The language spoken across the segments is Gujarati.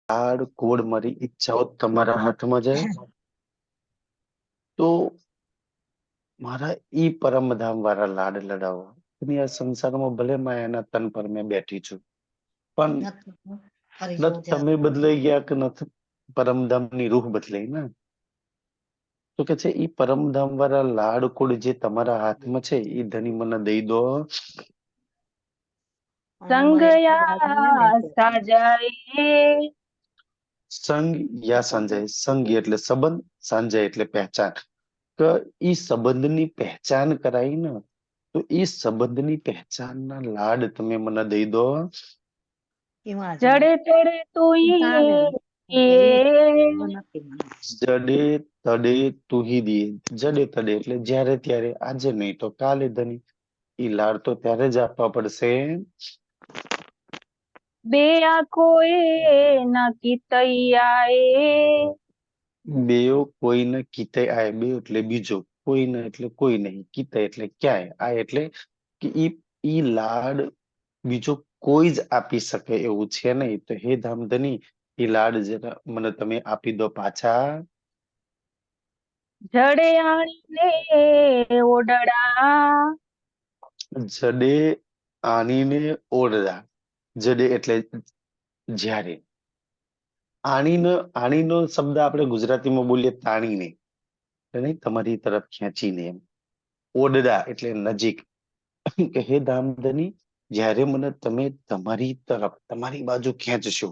લાડ કોડ મારી ઈચ્છાઓ તમારા હાથમાં છે, તો મારા ઈ પરમધામ વાળા લાડ લડાવો. અને આ સંસારમાં ભલે માયાના તન પર મેં બેઠી છું, પણ ન તમે બદલાઈ ગયા કે નથી પરમધામની રૂહ બદલાઈ ને. તો કે છે ઈ પરમધામ વાળા લાડ કોડ જે તમારા હાથમાં છે એ ધણી મને દઈ દો. સંગયા સાજાએ. સંગ યા સંજય. સંગ એટલે સંબંધ, સંજય એટલે પહેચાન. કે ઈ સંબંધની પહેચાન કરાઈ ને, તો એ સંબંધની પહેચાનના લાડ તમે મને દઈ દો. જડે તડે તુઈ જડે તડે તુહી દીએ. જડે તડે એટલે જ્યારે ત્યારે, આજે નહીં તો કાલે ધણી. ઈ લાડ તો ત્યારે જ આપવા પડશે. બે આંખો એ નાકી તૈયાએ. બેઓ કોઈને કીતે આય. બે એટલે બીજો, કોઈને એટલે કોઈ નહીં, કીતે એટલે ક્યાંય, આ એટલે કે ઈ લાડ બીજો કોઈ જ આપી શકે એવું છે નહીં. તો હે ધામધની, એ લાડ જરા મને તમે આપી દો પાછા. જડે આણીને ઓડડા. જડે આણીને ઓરડા. જડે એટલે જ્યારે. આણીનો શબ્દ આપણે ગુજરાતીમાં બોલીએ તાણીને, નહીં તમારી તરફ ખેંચીને એમ. ઓડડા એટલે નજીક. કે હે ધામધની, જ્યારે મને તમે તમારી તરફ, તમારી બાજુ ખેંચશો,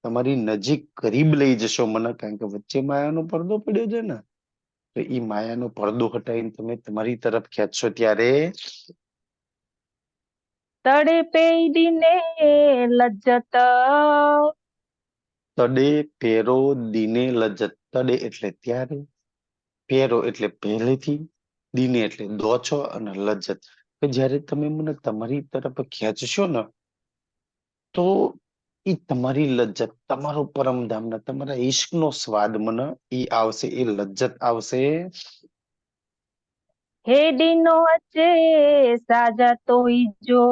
તમારી નજીક કરીબ લઈ જશો મને, કારણ કે વચ્ચે માયાનો પડદો પડ્યો છે ને, તો એ માયાનો પડદો હટાવીને તમે તમારી તરફ ખેંચશો ત્યારે તડે પેડીને લજ્જત. તડે પેરો દીને લજ્જત. તડે એટલે ત્યારે, પેરો એટલે પહેલેથી, દીને એટલે દો છો, અને લજ્જત કે જ્યારે તમે મને તમારી તરફ ખેંચશો ને, તો એ તમારી લજ્જત, તમારો પરમધામ ને તમારા ઈશ્કનો સ્વાદ મને ઈ આવશે, એ લજ્જત આવશે. હેડીનો અચે સાજા તોઈ જો.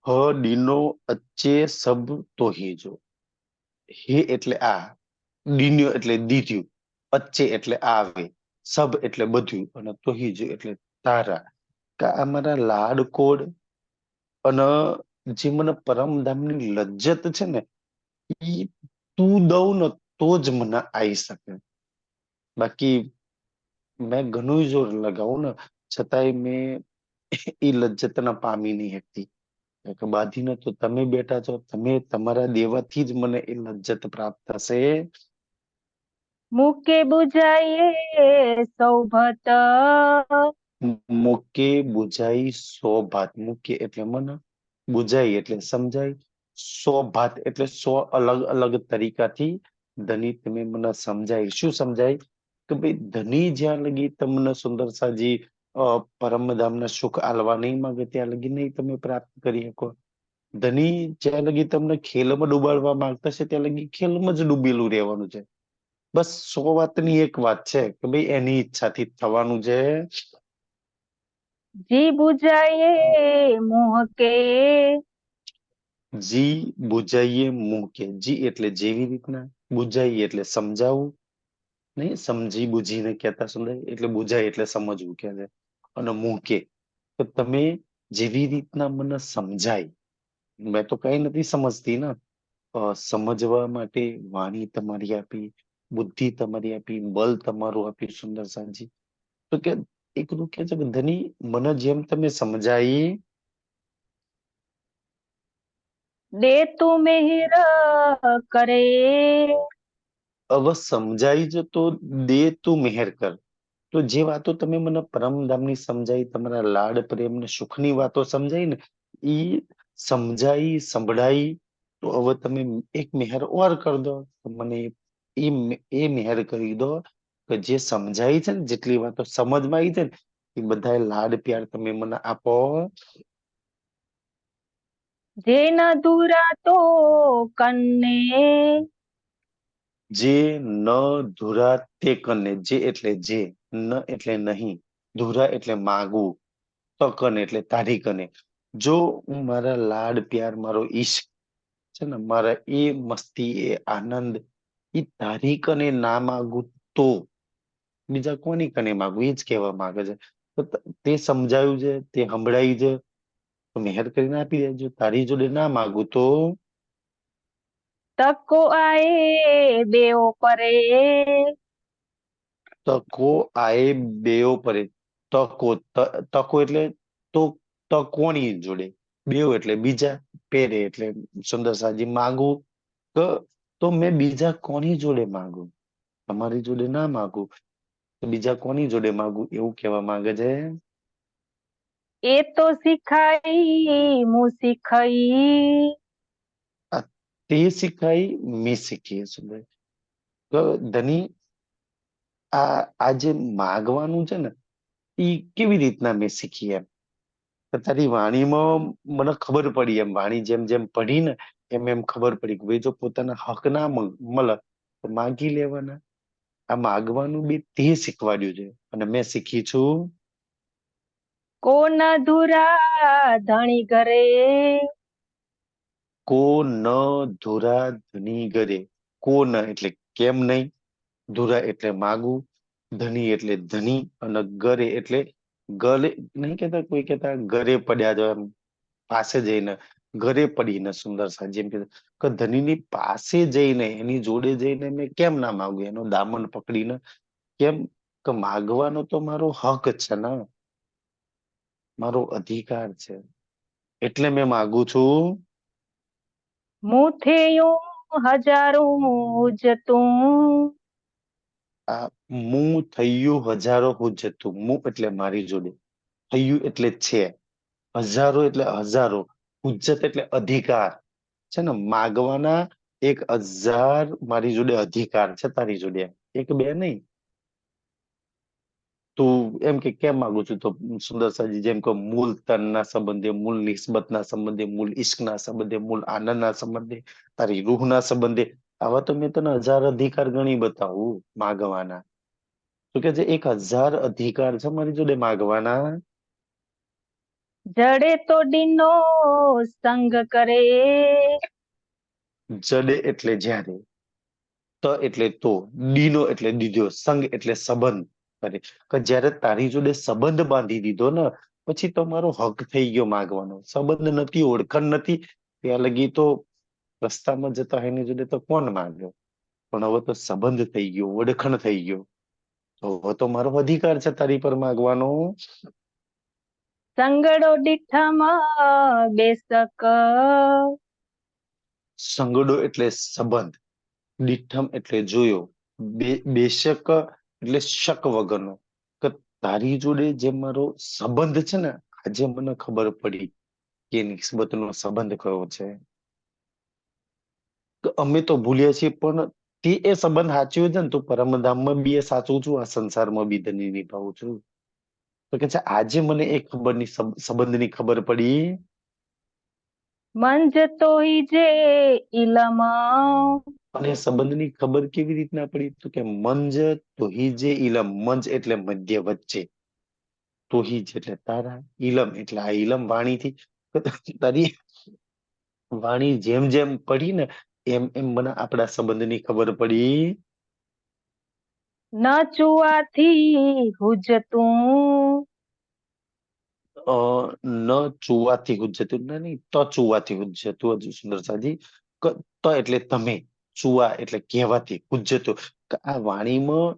હ ડીનો અચ્ચે સબ તોહીજો. હે એટલે આ, ડીન્યો એટલે દીધું, અચ્ચે એટલે આવે, સબ એટલે બધું, અને તોહીજો એટલે તારા. કે આ મારા લાડકોડ અને જે મને પરમધામની લજ્જત છે ને, ઈ તું દઉં ને તો જ મને આવી શકે. બાકી મેં ઘણું જોર લગાવું ને, છતાંય મેં એ લજ્જત ના પામી નહીં શકતી. કે બાંધીને તો તમે બેઠા છો, તમે તમારા દેવાથી જ મને એ લજ્જત પ્રાપ્ત થશે. મૂકે બુજાઈએ સૌભત. મૂકે બુજાઈ સો ભાત. મૂકે એટલે મને, બુજાઈ એટલે સમજાય, સો ભાત એટલે સો અલગ અલગ તરીકાથી ધની તમે મને સમજાય. શું સમજાય? કે ભાઈ ધની જ્યાં લગી તમને સુંદર સાજી પરમધામના સુખ આલવા નહીં માંગે ત્યાં લગી નહીં તમે પ્રાપ્ત કરી શકો. ધની જ્યાં લગી તમને ખેલમાં ડૂબાડવા માંગતા છે ત્યાં લગી ખેલમાં જ ડૂબેલું રહેવાનું છે. બસ 100 વાતની એક વાત છે કે ભાઈ એની ઈચ્છાથી જ થવાનું છે. જી બુજાઈએ મોહકે. જી બુજાઈએ મૂકે. જી એટલે જેવી રીતના, બુજાઈએ એટલે સમજાવવું, નહીં સમજી બુજીને કહેતા સમજાય, એટલે બુજાય એટલે સમજવું કે છે. અને મૂકે તો તમે જેવી રીતના મને સમજાય, મેં તો કઈ નથી સમજતી ને, સમજવા માટે વાણી તમારી આપી, બુદ્ધિ તમારી આપી, બલ તમારું આપ્યું સુંદર સાજી. તો કે એક રૂ કે છે કે ધની મને જેમ તમે સમજાઈ, દે તું મેહર કરે. હવે સમજાઈ જ તો દે તું મેહેર કર. તો જે વાતો તમે મને પરમધામની સમજાઈ, તમારા લાડ પ્રેમ ને સુખની વાતો સમજાઈ ને, ઈ સમજાઈ સંભળાઈ, તો હવે તમે એક મેહર ઓર કર દો. તો મને એ મેહર કરી દો કે જે સમજાઈ છે ને, જેટલી વાતો સમજમાં આવી છે ને, એ બધા લાડ પ્યાર તમે મને આપો. જે ન ધુરા તો કન્ને. જે ન ધુરા તે કને. જે એટલે જે, ન એટલે નહીં, ધુરા એટલે માગવું, તો કને એટલે તારી કને. જો હું મારા લાડ પ્યાર, મારો ઈશ્ક છે ને, મારા એ મસ્તી એ આનંદ એ તારી કને ના માગું તો બીજા કોની કને માગું, એ જ કહેવા માંગે છે. તો તે સમજાયું છે, તે સંભળાયું છે, તો મહેર કરીને આપી દેજો. તારી જોડે ના માગું તો તકો આએ બેઓ પરે. તકો આએ બેઓ પરે. તકો તકો એટલે તો તકોની જોડે, બેઓ એટલે બીજા, પેરે એટલે સુંદર સાજી, માગું તો તો મેં બીજા કોની જોડે માગું, તમારી જોડે ના માગું તો બીજા કોની જોડે માગું, એવું કહેવા માંગે છે. એ તો શીખાઈ હું શીખાઈ. આ તે શીખાય મેં શીખી. સુંદર તો ધની આ જે માગવાનું છે ને, એ કેવી રીતના મેં શીખી એમ. તો તારી વાણીમાં મને ખબર પડી, એમ વાણી જેમ જેમ પડી ને એમ એમ ખબર પડી કે ભાઈ જો પોતાના હક ના મળે તો માગી લેવાના. આ માગવાનું બી તે શીખવાડ્યું છે અને મેં શીખી છું. કોના ધુરા ધણી ઘરે. કો ન ધુરા ધની ગરે. કો ન એટલે કેમ નહીં, ધુરા એટલે માગું, ધની એટલે ધની, અને ગરે એટલે ગલે નહીં કેતા, કોઈ કેતા ઘરે પડ્યા જો એમ, પાસે જઈને ઘરે પડીને સુંદર સા જેમ કે ધનીની પાસે જઈને એની જોડે જઈને મેં કેમ ના માગું, એનો દામન પકડીને કેમ, કે માગવાનો તો મારો હક છે ને, મારો અધિકાર છે, એટલે મેં માગું છું. મું થેયું હજારું જતું. આ મું થયું હજારો હુજ્જતું. મું એટલે મારી જોડે, થયું એટલે છે, હજારો એટલે હજારો, હુજ્જત એટલે અધિકાર છે ને, માગવાના 1000 મારી જોડે અધિકાર છે તારી જોડે, એક બે નહીં. તું એમ કે કેમ માંગુ છું, તો સુંદર સાજી જેમ કે મૂલ તનના સંબંધે, મૂલ નિસ્બતના સંબંધે, મૂલ ઇશ્કના સંબંધે, મૂલ આનંદના સંબંધે, તારી રૂહના સંબંધે, આવા તો મેં તને 1000 અધિકાર ગણી બતાવું માગવાના. તો કે જે 1000 અધિકાર છે મારી જોડે માગવાના. જડે તો ડીનો સંગ કરે. જડે એટલે જ્યારે, ત એટલે તો, ડીનો એટલે દીધો, સંગ એટલે સંબંધ કરે. કે જ્યારે તારી જોડે સંબંધ બાંધી દીધો ને, પછી તો મારો હક થઈ ગયો માગવાનો. સંબંધ નથી, ઓળખાણ નથી, ત્યાં લગી તો રસ્તામાં જતા એની જોડે તો કોણ માંગ્યો, પણ હવે તો સંબંધ થઈ ગયો, ઓળખાણ થઈ ગયો, તો હવે તો મારો અધિકાર છે તારી પર માગવાનો. સંગડો દીઠામાં બેસક. સંગડો એટલે સંબંધ, દીઠમ એટલે જોયો, બેશક એટલે શક વગરનો. કે તારી જોડે જે મારો સંબંધ છે ને, આજે મને ખબર પડી કે નિસ્બતનો સંબંધ કયો છે. તો અમે તો ભૂલ્યા છીએ, પણ તે એ સંબંધ સાચ્યો છે ને, તો પરમધામમાં બી એ સાચું છું, આ સંસારમાં બી ધની નિભાવું છું. તો કે છે આજે મને એ ખબરની સંબંધની ખબર પડી. મંજ તો જે ઇલમ. અને સંબંધની ખબર કેવી રીતના પડી, તો કે મંજ તો હિજે ઇલમ. મંજ એટલે મધ્ય વચ્ચે, તો હિજ એટલે તારા, ઇલમ એટલે આ ઇલમ વાણીથી. તારી વાણી જેમ જેમ પડી ને, એમ એમ મને આપણા સંબંધની ખબર પડી. ન ચુવાથી હુજતું. ન ચુવાથી હુજ્જતું, ના નહીં, ત ચુવાથી હુજ્જતું. હજુ સુંદર સાજી, ત એટલે તમે, ચુવા એટલે કહેવાથી, હુજ્જતું આ વાણીમાં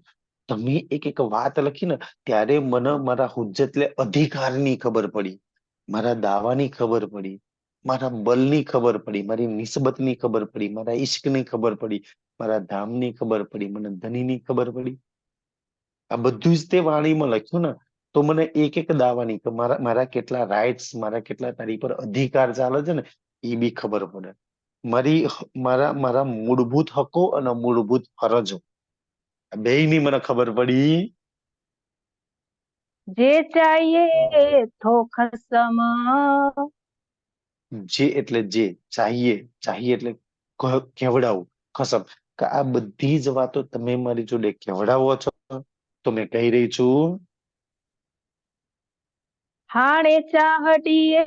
તમે એક એક વાત લખી ને, ત્યારે મને મારા હુજ્જત એટલે અધિકારની ખબર પડી, મારા દાવાની ખબર પડી, મારા બલની ખબર પડી, મારી નિસ્બતની ખબર પડી, મારા ઈશ્કની ખબર પડી, મારા ધામની ખબર પડી, મને ધનીની ખબર પડી. આ બધું જ તે વાણીમાં લખ્યું ને, તો મને એક એક દાવાની કે મારા કેટલા રાઇટ્સ, મારા કેટલા તારી પર અધિકાર ચાલે છે ને, એ બી ખબર પડે. મારી મારા મારા મૂળભૂત હકો અને મૂળભૂત ફરજો, આ બેયની મને ખબર પડી. જે ચાહીએ થો ખસમ. જે એટલે જે ચાહીએ, ચાહીએ એટલે કેવડાવું, કસમ કે આ બધી જ વાતો તમે મારી જોડે કેવડાવો છો, તો મેં કહી રહી છું. હાણે ચાહડીએ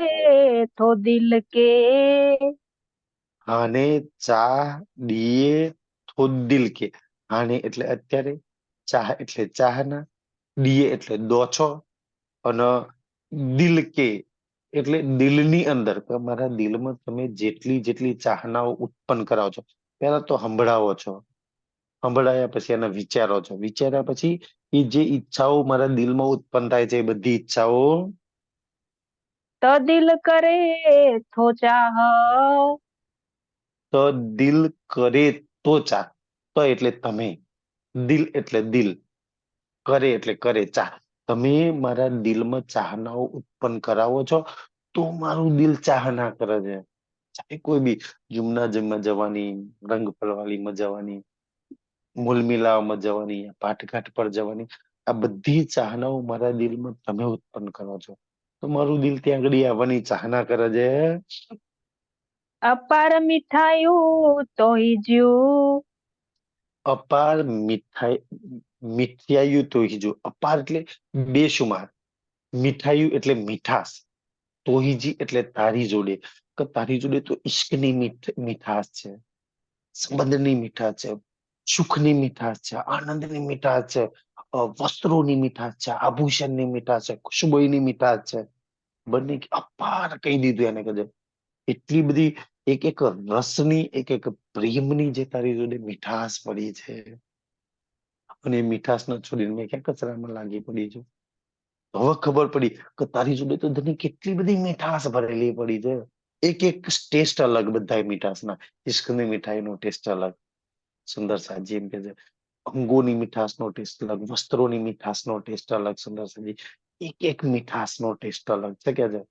થો દિલ કે. હાને ચા દિયે તો દિલ કે. હાને એટલે અત્યારે, ચાહ એટલે ચાહના, દિયે એટલે દો છો, અને દિલ કે એટલે દિલની અંદર, કે મારા દિલમાં તમે જેટલી જેટલી ચાહનાઓ ઉત્પન્ન કરાવો છો. પહેલા તો સંભળાવો છો, સંભળાયા પછી એના વિચારો છો, વિચાર્યા પછી એ જે ઈચ્છાઓ મારા દિલમાં ઉત્પન્ન થાય છે, એ બધી ઈચ્છાઓ તો દિલ કરે તો ચાહ. તો દિલ કરે તો ચા. તો એટલે તમે, દિલ એટલે દિલ, કરે એટલે કરે ચાહ. તમે મારા દિલમાં ચાહનાઓ ઉત્પન્ન કરાવો છો, તો મારું દિલ ચાહના કરે છે. ચાહે કોઈ બી જુમના જમવા જવાની, રંગ પલવાલીમાં જવાની, મૂલ મિલાવમાં જવાની, પાઠઘાટ પર જવાની, આ બધી ચાહનાઓ મારા દિલમાં તમે ઉત્પન્ન કરો છો, તો મારું દિલ ત્યાં આગળ આવવાની ચાહના કરે છે. અપાર મીઠાયું તોહી જ્યું. અપાર મીઠાઈ, મીઠાયું તો જો અપાર એટલે બેશુમાર, મીઠાયું એટલે મીઠાશ, તોહીજી એટલે તારી જોડે, કે તારી જોડે તો ઈશ્કની મીઠાશ છે, સંબંધની મીઠાશ છે, સુખની મીઠાશ છે, આનંદની મીઠાશ છે, વસ્ત્રોની મીઠાશ છે, આભૂષણની મીઠાશ છે, ખુશબોઈની મીઠાશ છે. બંને અપાર કહી દીધું એને, કદાચ એટલી બધી એક એક રસની, એક એક પ્રેમની જે તારી જોડે મીઠાશ પડી છે, અને એ મીઠાશ ના છોડીને મેં ક્યાં કચરામાં લાગી પડી છું. હવે ખબર પડી કે તારી જોડે તો ધણી કેટલી બધી મીઠાશ ભરેલી પડી છે. એક એક ટેસ્ટ અલગ, બધા મીઠાશના. ઇશ્કની મીઠાઈનો ટેસ્ટ અલગ. સુંદર સાજી એમ કે છે, અંગોની મીઠાશનો ટેસ્ટ અલગ, વસ્ત્રોની મીઠાશનો ટેસ્ટ અલગ. સુંદર સાજી એક એક મીઠાશનો ટેસ્ટ અલગ છે, કે છે.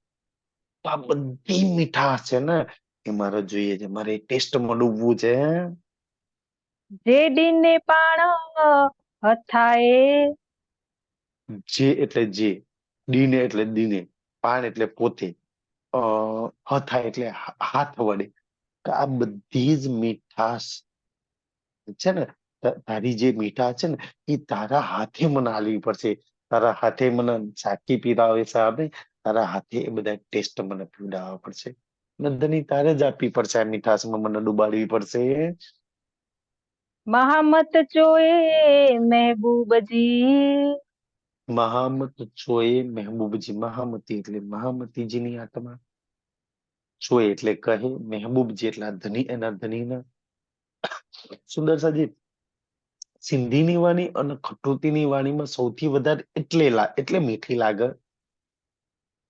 તો આ બધી મીઠાશ છે ને, એ મારે જોઈએ છે, મારે ટેસ્ટમાં ડૂબવું છે. જે ડીને પાણ હથાએ. જે એટલે જે, દીને એટલે દીને, પાણ એટલે પોતે, હથા એટલે હાથ વડે. કે આ બધી જ મીઠાશ છે ને, તારી જે મીઠાશ છે ને, એ તારા હાથે મને આલવી પડશે. તારા હાથે મને ચાકી પીરાવે સાહેબ, તારા હાથે એ બધા ટેસ્ટ મને પીવડાવવા પડશે. નંદની તારે જ આપવી પડશે, આ મીઠાશમાં મને ડુબાડવી પડશે. મહામત ચોએ મહેબૂબજી. મહામત ચોએ મહેબૂબજી, મહામતી એટલે મહામતીજીની આત્મા, ચોએ એટલે કહે, મહેબૂબજી એટલે આ ધની, એના ધનીના. સુંદર સાજી સિંધીની વાણી અને ખટોતીની વાણીમાં સૌથી વધારે એટલે મીઠી લાગે,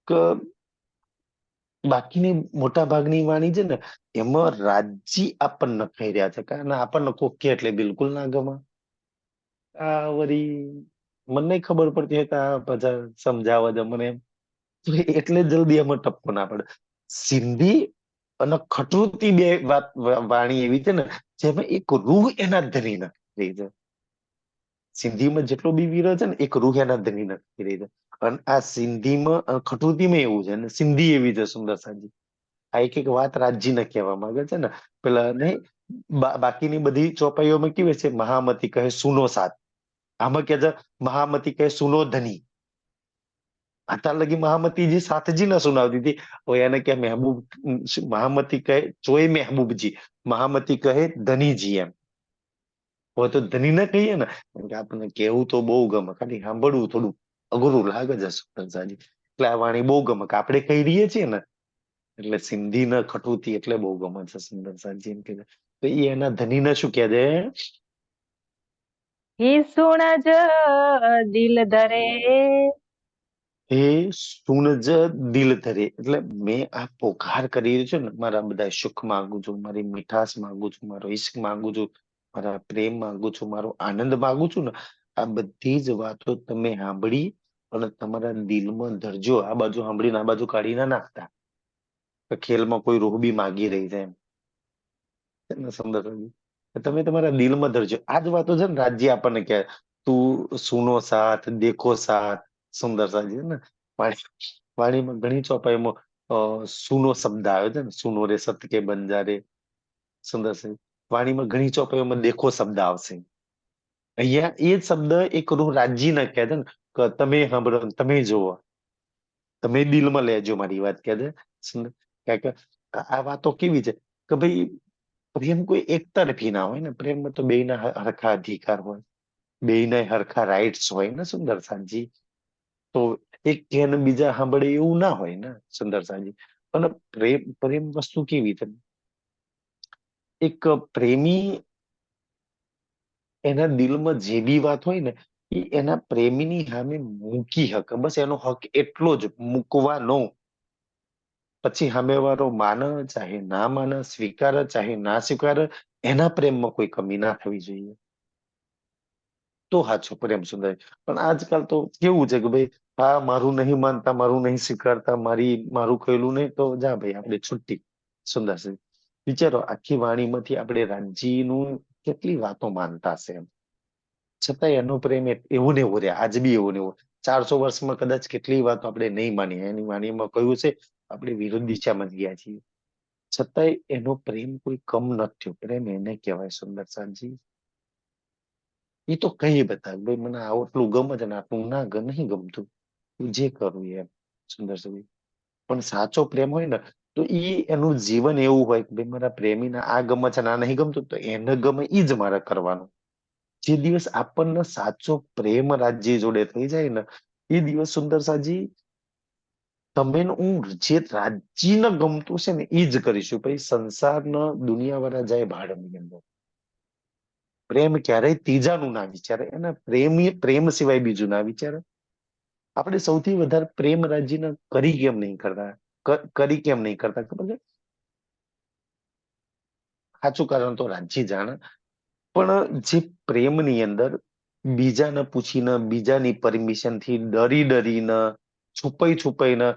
કે બાકીની મોટા ભાગની વાણી છે ને, એમાં રાજ્ય આપણને કહી રહ્યા છે, કારણ આપણને કોકે એટલે બિલકુલ ના ગમે. આ વળી મને નહીં ખબર પડતી હતા, બધા સમજાવવા દે મને એમ. તો એટલે જલ્દી એમાં ટપકો ના પડે. સિંધી અને ખટોતી બે વાણી એવી છે ને, જેમાં એક રૂહ એના ધરી નથી રહી છે. સિંધીમાં જેટલો બી વીરો છે ને, એક રૂહ એના ધરી નથી રહી છે. અને આ સિંધીમાં ખટોતીમાં એવું છે, અને સિંધી એવી છે. સુંદર સાજી આ એક એક વાત રાજ્યને કહેવા માંગે છે ને, પેલા નહીં, બાકીની બધી ચોપાઈઓમાં કેવી છે, મહામતી કહે સુનો સાથ, આમાં કે છે મહામતી કહે સુનો ધની. અત્યાર લગી મહામતીજી સાથજી ના સુનાવતી હતી, હવે એને કે મહેબૂબ, મહામતી કહે ચોય મહેબૂબજી, મહામતી કહે ધનીજી એમ. હવે તો ધની ના કહીએ ને, કેમ કે આપણને કેવું તો બહુ ગમે, ખાલી સાંભળવું થોડું અઘરું લાગે છે. સુંદરસાજી એટલે આ વાણી બહુ ગમે, કે આપણે કહી રહીએ છીએ ને, એટલે સિંધી ને ખટોતી એટલે બહુ ગમે છે. સુંદરસાજી એમ કે છે. તો એ એના ધનીને શું કહે છે? હી સુણ જ દિલ ધરે. એ સુનજ દિલ ધરે એટલે મેં આ પોકાર કરી રહ્યો છું ને, મારા બધા સુખ માંગુ છું, મારી મીઠાશ માંગુ છું, મારો ઈશ્ક માંગુ છું, મારા પ્રેમ માંગુ છું, મારો આનંદ માંગુ છું ને, આ બધી જ વાતો તમે સાંભળી અને તમારા દિલમાં ધરજો. આ બાજુ સાંભળીને આ બાજુ કાઢી ના નાખતા, કે ખેલમાં કોઈ રોહ બી માગી રહી છે એમ. સુંદર તમે તમારા દિલમાં ધરજો. આ જ વાતો છે ને રાજ્ય આપણને કહે, તું સુનો સાથ દેખો સાથ. સુંદર સાજી ને વાણીમાં ઘણી ચોપાઈમાં સુનો શબ્દ આવ્યો છે ને, સુનો રે સત કે બંજારે. સુંદર સાજી વાણીમાં ઘણી ચોપાઈઓમાં દેખો શબ્દ આવશે. અહીંયા એ જ શબ્દ એક રૂહ રાજ્ય ના કહે છે ને, કે તમે સાંભળો, તમે જોવો, તમે દિલમાં લેજો મારી વાત. કહે છે સુંદર. કારણ કે આ વાતો કેવી છે, કે ભાઈ પ્રેમ કોઈ એક તરફી ના હોય ને, પ્રેમમાં તો બેયના હરખા અધિકાર હોય, બેયના હરખા રાઇટ્સ હોય ને સુંદર સાંજી. તો એક કે ને બીજા સાંભળે એવું ના હોય ને સુંદર સાંજી. અને પ્રેમ પ્રેમ વસ્તુ કેવી છે, એક પ્રેમી એના દિલમાં જે બી વાત હોય ને એ એના પ્રેમીની સામે મૂકી હકે, બસ એનો હક એટલો જ મૂકવાનો. પછી સામેવાળો માને ચાહે ના માને, સ્વીકારે ચાહે ના સ્વીકારે, એના પ્રેમમાં કોઈ કમી ના થવી જોઈએ, તો સાચો પ્રેમ સુંદર. પણ આજકાલ તો કેવું છે કે ભાઈ, હા મારું નહીં માનતા, મારું નહીં સ્વીકારતા, મારું કહેલું નહીં તો જા ભાઈ આપણે છુટ્ટી. સુંદર છે. વિચારો આખી વાણીમાંથી આપણે રામજીનું કેટલી વાતો માનતા હશે એમ, છતાં એનો પ્રેમ એવું ને એવું રહ્યા, આજ બી એવું ને એવું. 400 વર્ષમાં કદાચ કેટલી વાતો આપણે નહીં માનીએ, એની વાણીમાં કહ્યું છે આપણે વિરુદ્ધ દિશામાં જ ગયા છીએ, છતાંય એનો પ્રેમ કોઈ કમ નથી થયો. પ્રેમ એને કહેવાય સુંદર સાંજી. એ તો કઈ બતાવે ભાઈ મને આટલું ગમે છે ને આટલું નહીં ગમતું, તું જે કરવું એમ સુંદર સાંજી. પણ સાચો પ્રેમ હોય ને તો એ એનું જીવન એવું હોય કે ભાઈ મારા પ્રેમીને આ ગમે છે ને આ નહીં ગમતું, તો એને ગમે એ જ મારે કરવાનું. જે દિવસ આપણને સાચો પ્રેમ રાજ્ય જોડે થઈ જાય ને, એ દિવસ સુંદર સાજી તમે ને હું જે રાજ્યને ગમતું છે ને એ જ કરીશું. પછી સંસારના દુનિયા વાળા જાય ભાડમની અંદર. પ્રેમ ક્યારેય ત્રીજાનું ના વિચારે, એના પ્રેમ સિવાય બીજું ના વિચારે. આપણે સૌથી વધારે પ્રેમ રાજ્યને કરી કેમ નહીં કરતા, કરી કેમ નહીં કરતા ખબર છે? સાચું કારણ તો રાજ્ય જાણે, પણ જે પ્રેમની અંદર બીજાને પૂછીને, બીજાની પરમિશન થી ડરીને, છુપાઈને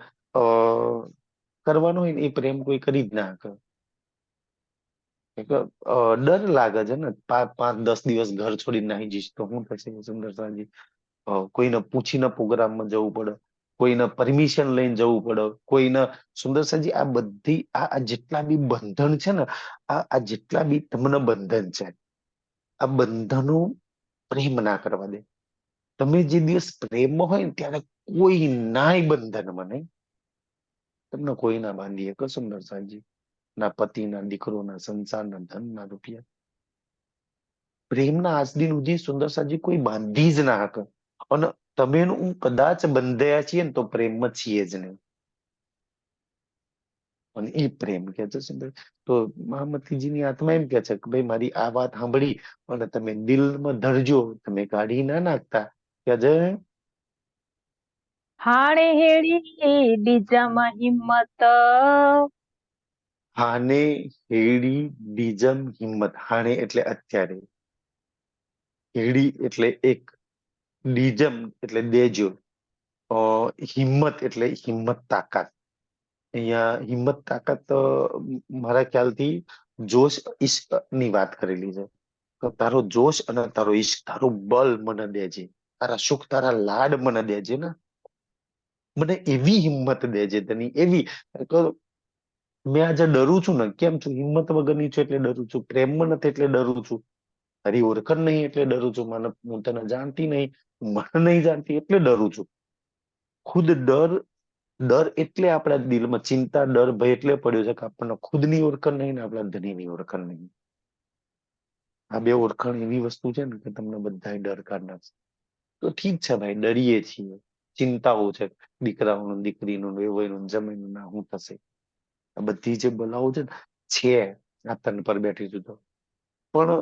કરવાનો હોય ને એ પ્રેમ કોઈ કરી જ ના શકે. ડર લાગે છે ને, 5-10 દિવસ ઘર છોડીને નાહી જઈશ તો શું થશે સુંદર સાંજી. કોઈને પૂછીને પ્રોગ્રામમાં જવું પડે, કોઈને પરમિશન લઈને જવું પડે, કોઈને સુંદર સાંજી આ બધી આ જેટલા બી બંધન છે ને, આ જેટલા બી તમને બંધન છે, આ બંધનો પ્રેમ ના કરવા દે. તમે જે દિવસ પ્રેમમાં હોય ને ત્યારે કોઈ નાય બંધનમાં નહીં, તમને કોઈ ના બાંધી શકે સુંદર સાંજી. ના પતિ, ના દીકરો, ના સંસાર, ના ધન, ના રૂપિયા. પ્રેમના આજ દિન સુધી સુંદર સાંજી કોઈ બાંધી જ ના શકે. અને તમે ને હું કદાચ બંધાયા છીએ ને તો પ્રેમમાં છીએ જ નહીં. અને એ પ્રેમ કે છે સુંદર. તો મહામતીજીની આત્મા એમ કે છે કે ભાઈ મારી આ વાત સાંભળી અને તમે દિલમાં ધરજો, તમે કાઢી ના નાખતા કે જે હાણે હેડી બીજામાં હિંમત, હાને હેડી બીજમ હિંમત. હાને એટલે અત્યારે, હેડી એટલે એક, બીજમ એટલે દેજો, હિંમત એટલે હિંમત તાકાત. અહીંયા હિંમત તાકાત મારા ખ્યાલથી જોશ ઈશ્ક ની વાત કરેલી છે. તો તારો જોશ અને તારો ઈશ્ક, તારું બલ મને દેજે, તારા સુખ તારા લાડ મને દેજે ને, મને એવી હિંમત દેજે તની એવી. તો મેં આજે ડરું છું ને કેમ છું, હિંમત વગરની છું એટલે ડરું છું, પ્રેમમાં નથી એટલે ડરું છું, તારી ઓળખણ નહીં એટલે ડરું છું, મને હું તને જાણતી નહીં, મને નહીં જાણતી એટલે ડરું છું. ખુદ ડર એટલે આપણા દિલમાં ચિંતા, ડર, ભય એટલે પડ્યો છે કે આપણને ખુદની ઓળખાણ નહીં ને આપણા ધણીની ઓળખાણ નહીં. આ બે ઓળખાણ એવી વસ્તુ છે ને કે તમને બધા ડર કાઢ નાખશે. તો ઠીક છે ભાઈ, ડરીએ છીએ, ચિંતાઓ છે, દીકરાઓનું, દીકરીનું, વેવાઈનું, જમીનનું ના શું થશે, આ બધી જે બલાઓ છે ને છે આ તન પર બેઠી છું તો. પણ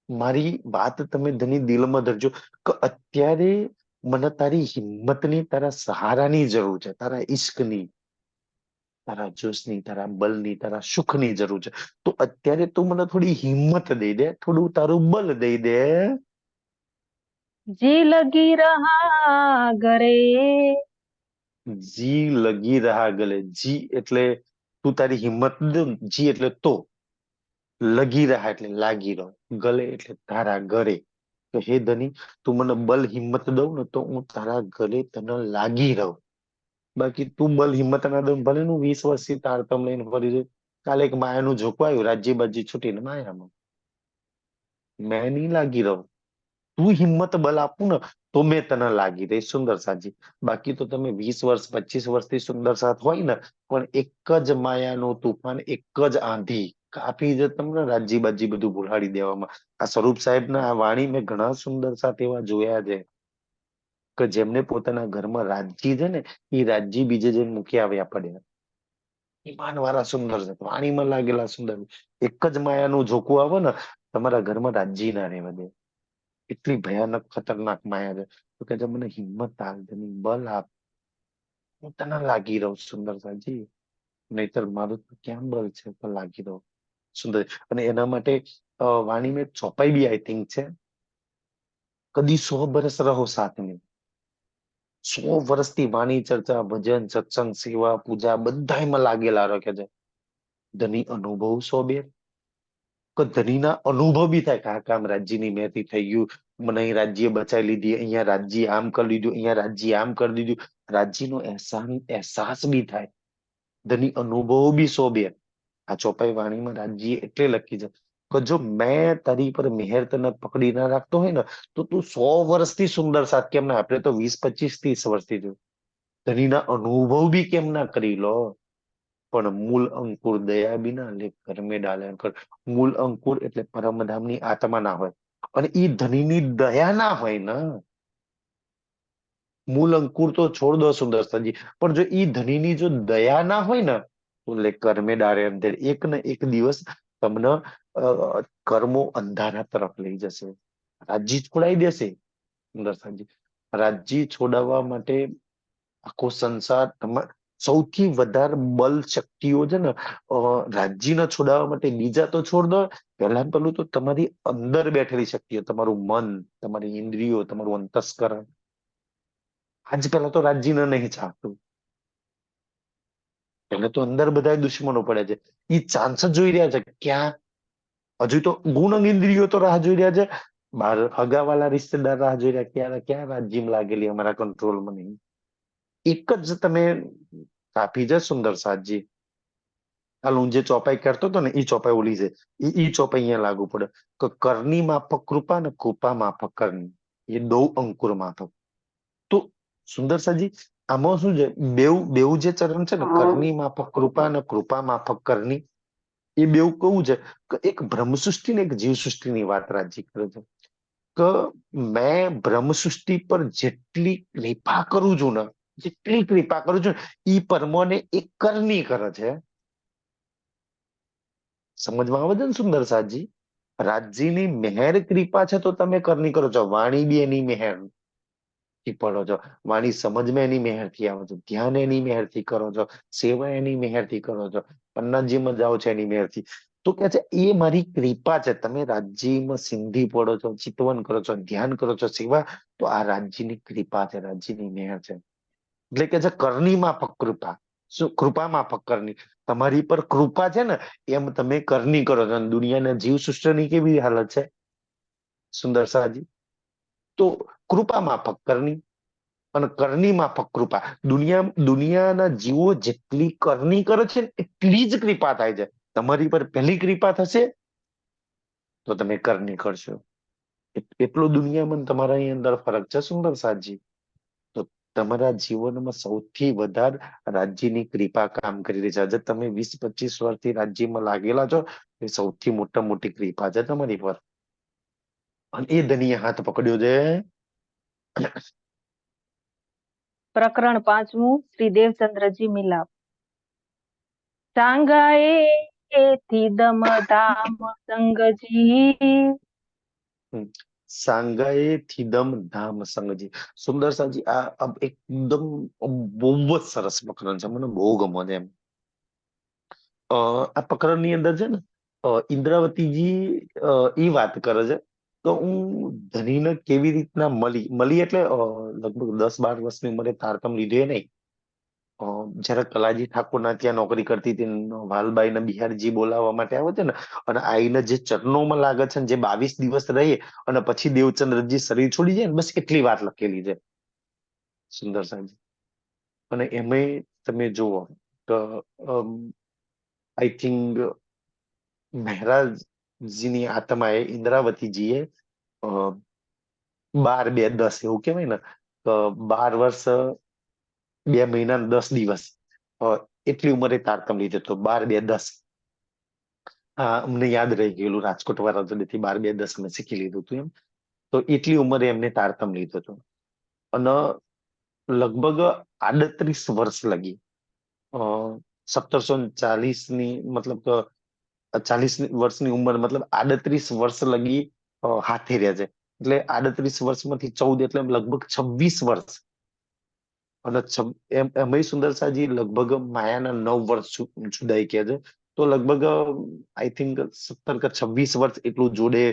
મારી વાત તમે ધની દિલમાં ધરજો કે અત્યારે મને તારી હિંમતની, તારા સહારાની જરૂર છે, તારા ઈશ્કની, તારા જોશની, તારા બલની, તારા સુખની જરૂર છે. તો અત્યારે તું મને થોડી હિંમત દઈ દે, થોડું તારું બલ દઈ દે. જી લગી રહા ગરે, જી લગી રહા ગલે. જી એટલે તું તારી હિંમત દે, જી એટલે તો, લગી રહા એટલે લાગી રહો, ગલે એટલે તારા ઘરે. તો હે ધની, તું મને બલ હિંમત દઉં ને તો હું તારા ઘરે તને લાગી રહું. બાકી તું બલ હિંમત ના દઉં, ભલે નું 20 વર્ષથી તારતમ લઈને ફરી છે. કાલે એક માયાનું ઝોકવાયું, રાજ્ય બાજી છૂટીને માયામાં, મેં નહીં લાગી રહું. તું હિંમત બલ આપું ને તો મેં તને લાગી રહી સુંદર સાજી. બાકી તો તમે 20 વર્ષ 25 વર્ષથી સુંદર સાથ હોય ને, પણ એક જ માયાનું તોફાન, એક જ આંધી કાપી જ તમને રાજી બાજી બધું ભુલાડી દેવામાં. આ સ્વરૂપ સાહેબ ના આ વાણી મેં ઘણા સુંદર સાથ એવા જોયા છે કે જેમને પોતાના ઘરમાં રાજજી છે ને, એ રાજજી બીજે જઈને મૂકી આવ્યા પડ્યા. ઈમાન વાળા સુંદર છે, વાણીમાં લાગેલા સુંદર. એક જ માયાનું ઝોકું આવે ને, તમારા ઘરમાં રાજ્ય ના રહેવા દે. એટલી ભયાનક ખતરનાક માયા છે. તો કે જે મને હિંમત આપ, બલ આપ, હું તને લાગી રહું સુંદર સાજી. નહીતર મારું તો ક્યાં બલ છે તો લાગી રહું સુંદર. અને એના માટે વાણી મેં ચોપાઈ બી આઈ થિંક છે, કદી 100 બરસ રહો સાથ મેં. 100 વર્ષથી વાણી ચર્ચા ભજન સત્સંગ સેવા પૂજા બધામાં લાગેલા રાખે છે. ધની અનુભવ 100 બેર. કે ધનીના અનુભવ બી થાય કે આ કામ રાજ્યની મેથી થઈ ગયું, મને અહીં રાજ્ય બચાવી લીધી, અહીંયા રાજ્ય આમ કરી લીધું, અહીંયા રાજ્ય આમ કરી દીધું. રાજ્યનો અહેસાસ બી થાય. ધની અનુભવ બી 100 બેર. આ ચોપાઈ વાણીમાં રાજ્ય એટલે લખી છે કે જો મેં તારી પર મેહેર તને પકડી ના રાખતો હોય ને, તો તું 100 વર્ષથી સુંદર સાથ કેમ ના, આપણે તો 20 25 30 વર્ષથી જોયું. ધનીના અનુભવ બી કેમ ના કરી લો. પણ મૂળ અંકુર દયા બિના લેખ ઘર મેં ડાલે કર. મૂળ અંકુર એટલે પરમધામની આત્મા ના હોય, અને ઈ ધનીની દયા ના હોય ને. મૂળ અંકુર તો છોડ દો સુંદરતાજી, પણ જો ઈ ધનીની જો દયા ના હોય ને, તો લે કર્મે ડારે અંધેર, એક ને એક દિવસ તમને કર્મો અંધારા તરફ લઈ જશે. રાજ્ય છોડાઈ દેશે સુંદરતાજી. રાજ્ય છોડાવવા માટે આખો સંસાર સૌથી વધારે બલ શક્તિઓ છે ને, રાજ્યને છોડાવવા માટે બીજા તો છોડ દો. પહેલા પેલું તો તમારી અંદર બેઠેલી શક્તિઓ, તમારું મન, તમારી ઇન્દ્રિયો, તમારું અંતસ્કરણ. આજ પેલા તો રાજ્યને નહીં ચાહતું. એને તો અંદર બધા દુશ્મનો પડે છે. એ ચાન્સ જ જોઈ રહ્યા છે ક્યાં. હજુ તો ગુણ અને ઇન્દ્રિયો તો રાહ જોઈ રહ્યા છે. બાર હગાવાલા રિશ્તેદાર રાહ જોઈ રહ્યા, ક્યારે ક્યાં રાજ્યમાં લાગેલી અમારા કંટ્રોલમાં નહીં. એક જ તમે કાપી છે સુંદર સાજી. હાલ હું જે ચોપાઈ કરતો હતો ને, એ ચોપાઈ ઓલી છે. એ ચોપાઈ અહીંયા લાગુ પડે કે કરની માફક કૃપા ને કૃપા માફક કરની. એ દો અંકુર માફક. તો સુંદર સાજી, આમાં શું છે, બેવ બેવ જે ચરણ છે ને, કરની માફક કૃપા અને કૃપા માફક કરની, એ બેવ કેવું છે કે એક બ્રહ્મ સૃષ્ટિ ને એક જીવ સૃષ્ટિની વાત રાજ્ય કરે છે કે મેં બ્રહ્મ સૃષ્ટિ પર જેટલી કૃપા કરું છું ને, જેટલી કૃપા કરું છું, ઈ પરમોને એક કરની કરે છે. સમજમાં આવે છે ને સુંદર સાજી? રાજ્યની મહેર કૃપા છે તો તમે કરની કરો છો. વાણી બી એની મહેર થી પડો છો. વાણી સમજમાં એની મહેરથી આવો છો, ધ્યાન એની મહેરથી કરો છો, સેવા એની મહેરથી કરો છો, પન્નાજીમાં જાઓ છો એની મહેરથી. તો કે છે એ મારી કૃપા છે. તમે રાજ્યમાં સિંધી પડો છો, ચિતવન કરો છો, ધ્યાન કરો છો, સેવા, તો આ રાજ્યની કૃપા છે, રાજ્યની મહેર છે. એટલે કે છે કરની માફક કૃપા. શું કૃપા માફક કરની? તમારી પર કૃપા છે ને, એમ તમે કરની કરો છો. અને દુનિયાના જીવ સૃષ્ટિની કેવી હાલત છે સુંદર સાજી? તો કૃપા માફક કરની અને કરની માફક કૃપા. દુનિયાના જીવો જેટલી કરની કરે છે ને, એટલી જ કૃપા થાય છે. તમારી પર પહેલી કૃપા થશે તો તમે કરની કરશો. એટલો દુનિયામાં ને તમારા અહીં અંદર ફરક છે સુંદર સાજી. તો તમારા જીવનમાં સૌથી વધારે રાજ્યની કૃપા કામ કરી રહી છે. આજે તમે 20 25 વર્ષથી રાજ્યમાં લાગેલા છો, એ સૌથી મોટી કૃપા છે તમારી પર. અને એ ધનીએ હાથ પકડ્યો છે. પ્રકરણ 5મું શ્રી દેવચંદ્રજી મિલાપ. સાંગાએ થી દમ ધામ સંગજી. સાંગાએ થીદમ ધામ સંગજી. સુંદર સાજી, આ એકદમ બહુ જ સરસ પ્રકરણ છે, મને બહુ ગમે છે એમ. આ પ્રકરણની અંદર છે ને, ઇન્દ્રાવતીજી એ વાત કરે છે તો હું ધનીને કેવી રીતના મળી. મળી એટલે લગભગ 10 12 વર્ષની ઉંમરે તારતમ લીધો એ નહીં. જયારે કલાજી ઠાકોરના ત્યાં નોકરી કરતી હતી, વાલબાઈ ને બિહારજી બોલાવવા માટે આવે છે ને, અને આઈને જે ચરણોમાં લાગે છે ને, જે 22 દિવસ રહી અને પછી દેવચંદ્રજી શરીર છોડી જાય ને, બસ એટલી વાત લખેલી છે સુંદર સાંજ. અને એમાં તમે જુઓ તો આઈ થિંક મહારાજજીની આત્માએ, ઇન્દ્રાવતીજીએ 12 2 10 એવું કહેવાય ને, તો 12 વર્ષ 2 મહિના ને 10 દિવસ, અ, એટલી ઉંમરે તારતમ લીધો હતો. 12 2 10. હા, અમને યાદ રહી ગયેલું, રાજકોટ વાળા જોડેથી 12 2 10 અમે શીખી લીધું હતું એમ. તો એટલી ઉંમરે એમને તારતમ લીધો હતો. અને લગભગ 38 વર્ષ લગી, અ 1740 ની, મતલબ કે 40 વર્ષની ઉંમર, મતલબ 38 વર્ષ લગી હાથે રહ્યા છે. એટલે 38 વર્ષમાંથી 14, એટલે લગભગ 26 વર્ષ. અને એમાંય સુંદર સાજી લગભગ માયાના 9 વર્ષ જુદાઈ કે છે. તો લગભગ આઈ થિંક 17 કે 26 વર્ષ એટલું જોડે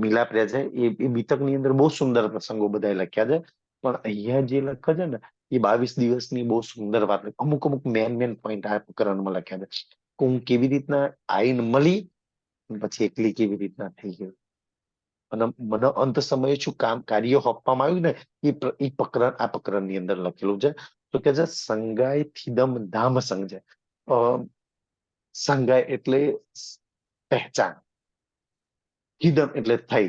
મિલાપ રહે છે. એ બીતકની અંદર બહુ સુંદર પ્રસંગો બધા લખ્યા છે. પણ અહીંયા જે લખે છે ને, એ 22 દિવસની બહુ સુંદર વાત, અમુક અમુક મેન પોઈન્ટ આ પ્રકરણમાં લખ્યા છે. કે હું કેવી રીતના આઈને મળી, અને પછી એકલી કેવી રીતના થઈ ગઈ. અને મને અંત સમયે શું કામ કાર્ય આપવામાં આવ્યું ને, એ પ્રકરણ આ પ્રકરણની અંદર લખેલું છે. તો કે છે સંગાય થીદમ ધામ સંજય. અ સંગાય એટલે પહેચાન, થીદમ એટલે થઈ,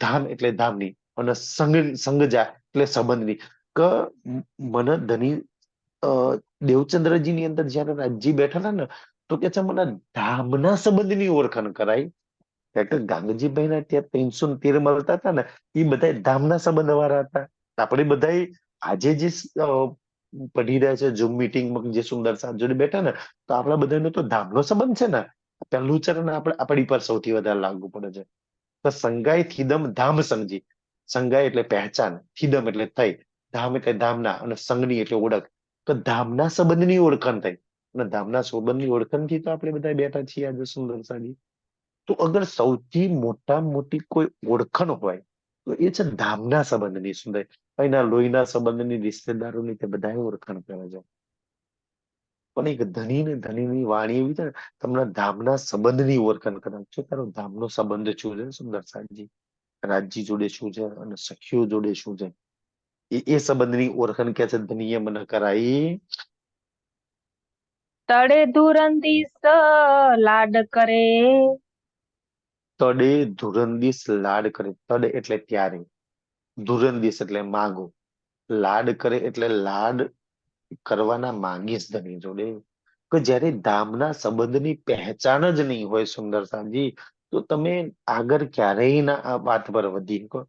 ધામ એટલે ધામની, અને સંગજા એટલે સંબંધની. કે મને ધની અ દેવચંદ્રજી ની અંદર જયારે રાજજી બેઠેલા ને, તો કે છે મને ધામના સંબંધની ઓળખાણ કરાઈ. ડોક્ટર ગાંગજીભાઈ ના ત્યાં 313 મળતા હતા ને, એ બધા ધામના સંબંધ વાળા હતા. આપણે બધા આજે જે પઢી રહ્યા છે ઝૂમ મીટિંગમાં, જે સુંદર સાથ જોડે બેઠા ને, તો આપણા બધાનો તો ધામનો સંબંધ છે ને. પહેલું ચરણ આપણી પર સૌથી વધારે લાગુ પડે છે. તો સંગાય થીદમ ધામ સમજી. સંગાય એટલે પહેચાન, થીદમ એટલે થઈ, ધામ એટલે ધામના, અને સંગની એટલે ઓળખ. તો ધામના સંબંધની ઓળખાણ થઈ. અને ધામના સંબંધની ઓળખાણથી તો આપણે બધા બેઠા છીએ આજે સુંદર સાજી. તો અગર સૌથી મોટામાં મોટી કોઈ ઓળખાણ હોય, તો એ છે ધામના સંબંધની. સુંદર એના લોહીના સંબંધની, રિશ્તેદારોની, તે બધા ઓળખાણ કરે છે. પણ એક ધની ને ધનીની વાણી એવી છે ને, તમને ધામના સંબંધની ઓળખાણ કરાવે છે. તારો ધામનો સંબંધ શું છે સુંદર સાજી, રાજજી જોડે શું છે, અને સખીઓ જોડે શું છે, એ સંબંધની ઓળખાણ કે છે ધનીએ મને કરાઈ. તળે ધુરંધીસ લાડ કરે. તડે ધુરંદીસ લાડ કરે. તડે એટલે ત્યારે, ધુરંદીસ એટલે માગો, લાડ કરે એટલે લાડ કરવાના માંગીશ ધની જોડે. કે જયારે ધામના સંબંધની પહેચાન જ નહીં હોય સુંદર સાજી, તો તમે આગળ ક્યારેય ના આ વાત પર વધી શકો.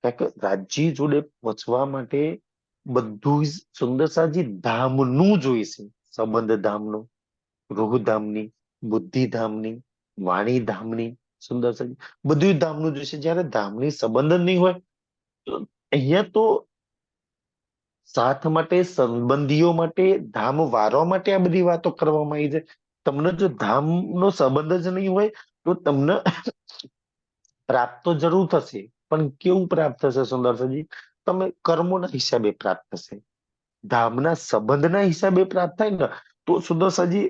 કારણ કે રાજ્ય જોડે પહોંચવા માટે બધું જ સુંદર સાજી ધામનું જોઈશે. સંબંધ ધામનું, રૂહ ધામની, બુદ્ધિ ધામની, વાણી ધામની, સુંદર સાજી બધું ધામનું જોઈશે. જયારે ધામની સંબંધ જ નહીં હોય, તો અહીંયા તો સાથ માટે, સંબંધીઓ માટે, ધામ વારવા માટે આ બધી વાતો કરવામાં આવી છે. તમને જો ધામનો સંબંધ જ નહીં હોય, તો તમને પ્રાપ્ત તો જરૂર થશે, પણ કેવું પ્રાપ્ત થશે સુંદરજી? તમે કર્મોના હિસાબે પ્રાપ્ત થશે. ધામના સંબંધના હિસાબે પ્રાપ્ત થાય ને, તો સુંદરજી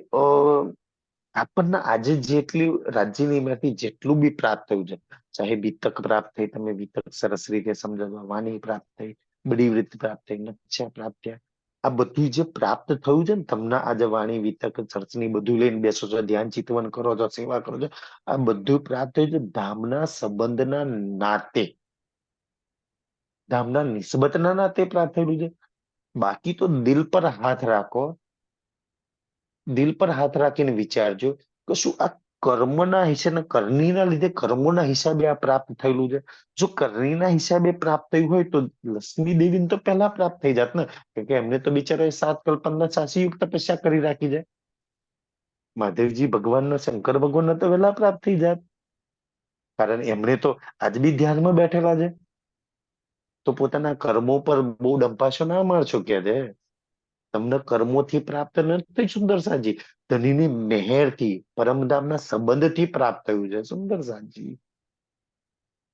આપણને આજે જેટલી રાજ્યની માંથી જેટલું બી પ્રાપ્ત થયું છે, ચાહે વિતક પ્રાપ્ત થઈ, તમે વિતક સરસ રીતે સમજવા, વાણી પ્રાપ્ત થઈ, બધી વૃત્તિ પ્રાપ્ત થઈ, નક્ષા પ્રાપ્ત થયા, આ બધું જે પ્રાપ્ત થયું છે ને, તમને આજે વાણી વિતક ચર્ચની બધું લઈને બેસો છો, ધ્યાન ચિતવન કરો છો, સેવા કરો છો, આ બધું પ્રાપ્ત થયું છે ધામના સંબંધના નાતે, ધામના નિસ્બતના નાતે પ્રાપ્ત થયેલું છે. બાકી તો દિલ પર હાથ રાખો, દિલ પર હાથ રાખીને વિચારજો કે શું આ કર્મના હિસાબે, કરણીના લીધે, કર્મોના હિસાબે આ પ્રાપ્ત થયેલું છે? જો કરણીના હિસાબે પ્રાપ્ત થયું હોય, તો લક્ષ્મી દેવીને તો પહેલા પ્રાપ્ત થઈ જાત ને. કે એમને તો બિચારા 7 કલ્પના સાચી તપસ્યા કરી રાખી છે. મહાદેવજી ભગવાનના, શંકર ભગવાનના તો વહેલા પ્રાપ્ત થઈ જાત. કારણ એમણે તો આજ બી ધ્યાનમાં બેઠેલા છે. તો પોતાના કર્મો પર બહુ ડંપાશો ના મારશો કે છે. તમને કર્મોથી પ્રાપ્ત નથી સુંદર સાજી, ધનીની મહેરથી, પરમધામના સંબંધથી પ્રાપ્ત થયું છે સુંદર સાજી.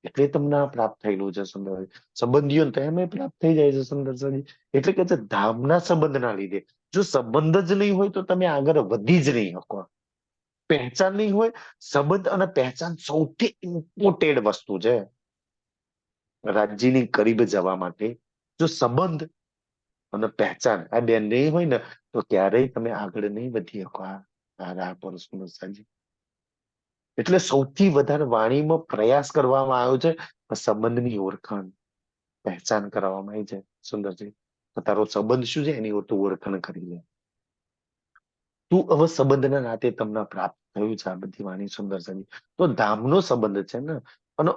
એટલે તમને આ પ્રાપ્ત થયેલું છે સુંદર. સંબંધીઓ તો એમ પ્રાપ્ત થઈ જાય છે સુંદર સાજી. એટલે કે છે ધામના સંબંધના લીધે. જો સંબંધ જ નહીં હોય, તો તમે આગળ વધી જ નહીં શકો. પહેચાન નહીં હોય, સંબંધ અને પહેચાન સૌથી ઇમ્પોર્ટેન્ટ વસ્તુ છે રાજ્યની કરીબ જવા માટે. જો સંબંધ અને પહેચાન આ બે નહીં હોય ને, તો ક્યારેય તમે આગળ નહીં વધી શકો આ રાહ પર સુંદર સાજી. એટલે સૌથી વધારે વાણીમાં પ્રયાસ કરવામાં આવ્યો છે સંબંધની ઓળખાણ, પહેચાન કરવામાં આવી છે. સુંદરજી, તો તારો સંબંધ શું છે એની તું ઓળખાણ કરી લે. તું હવે સંબંધના નાતે તમને પ્રાપ્ત થયું છે આ બધી વાણી સુંદરતાની. તો ધામનો સંબંધ છે ને. અને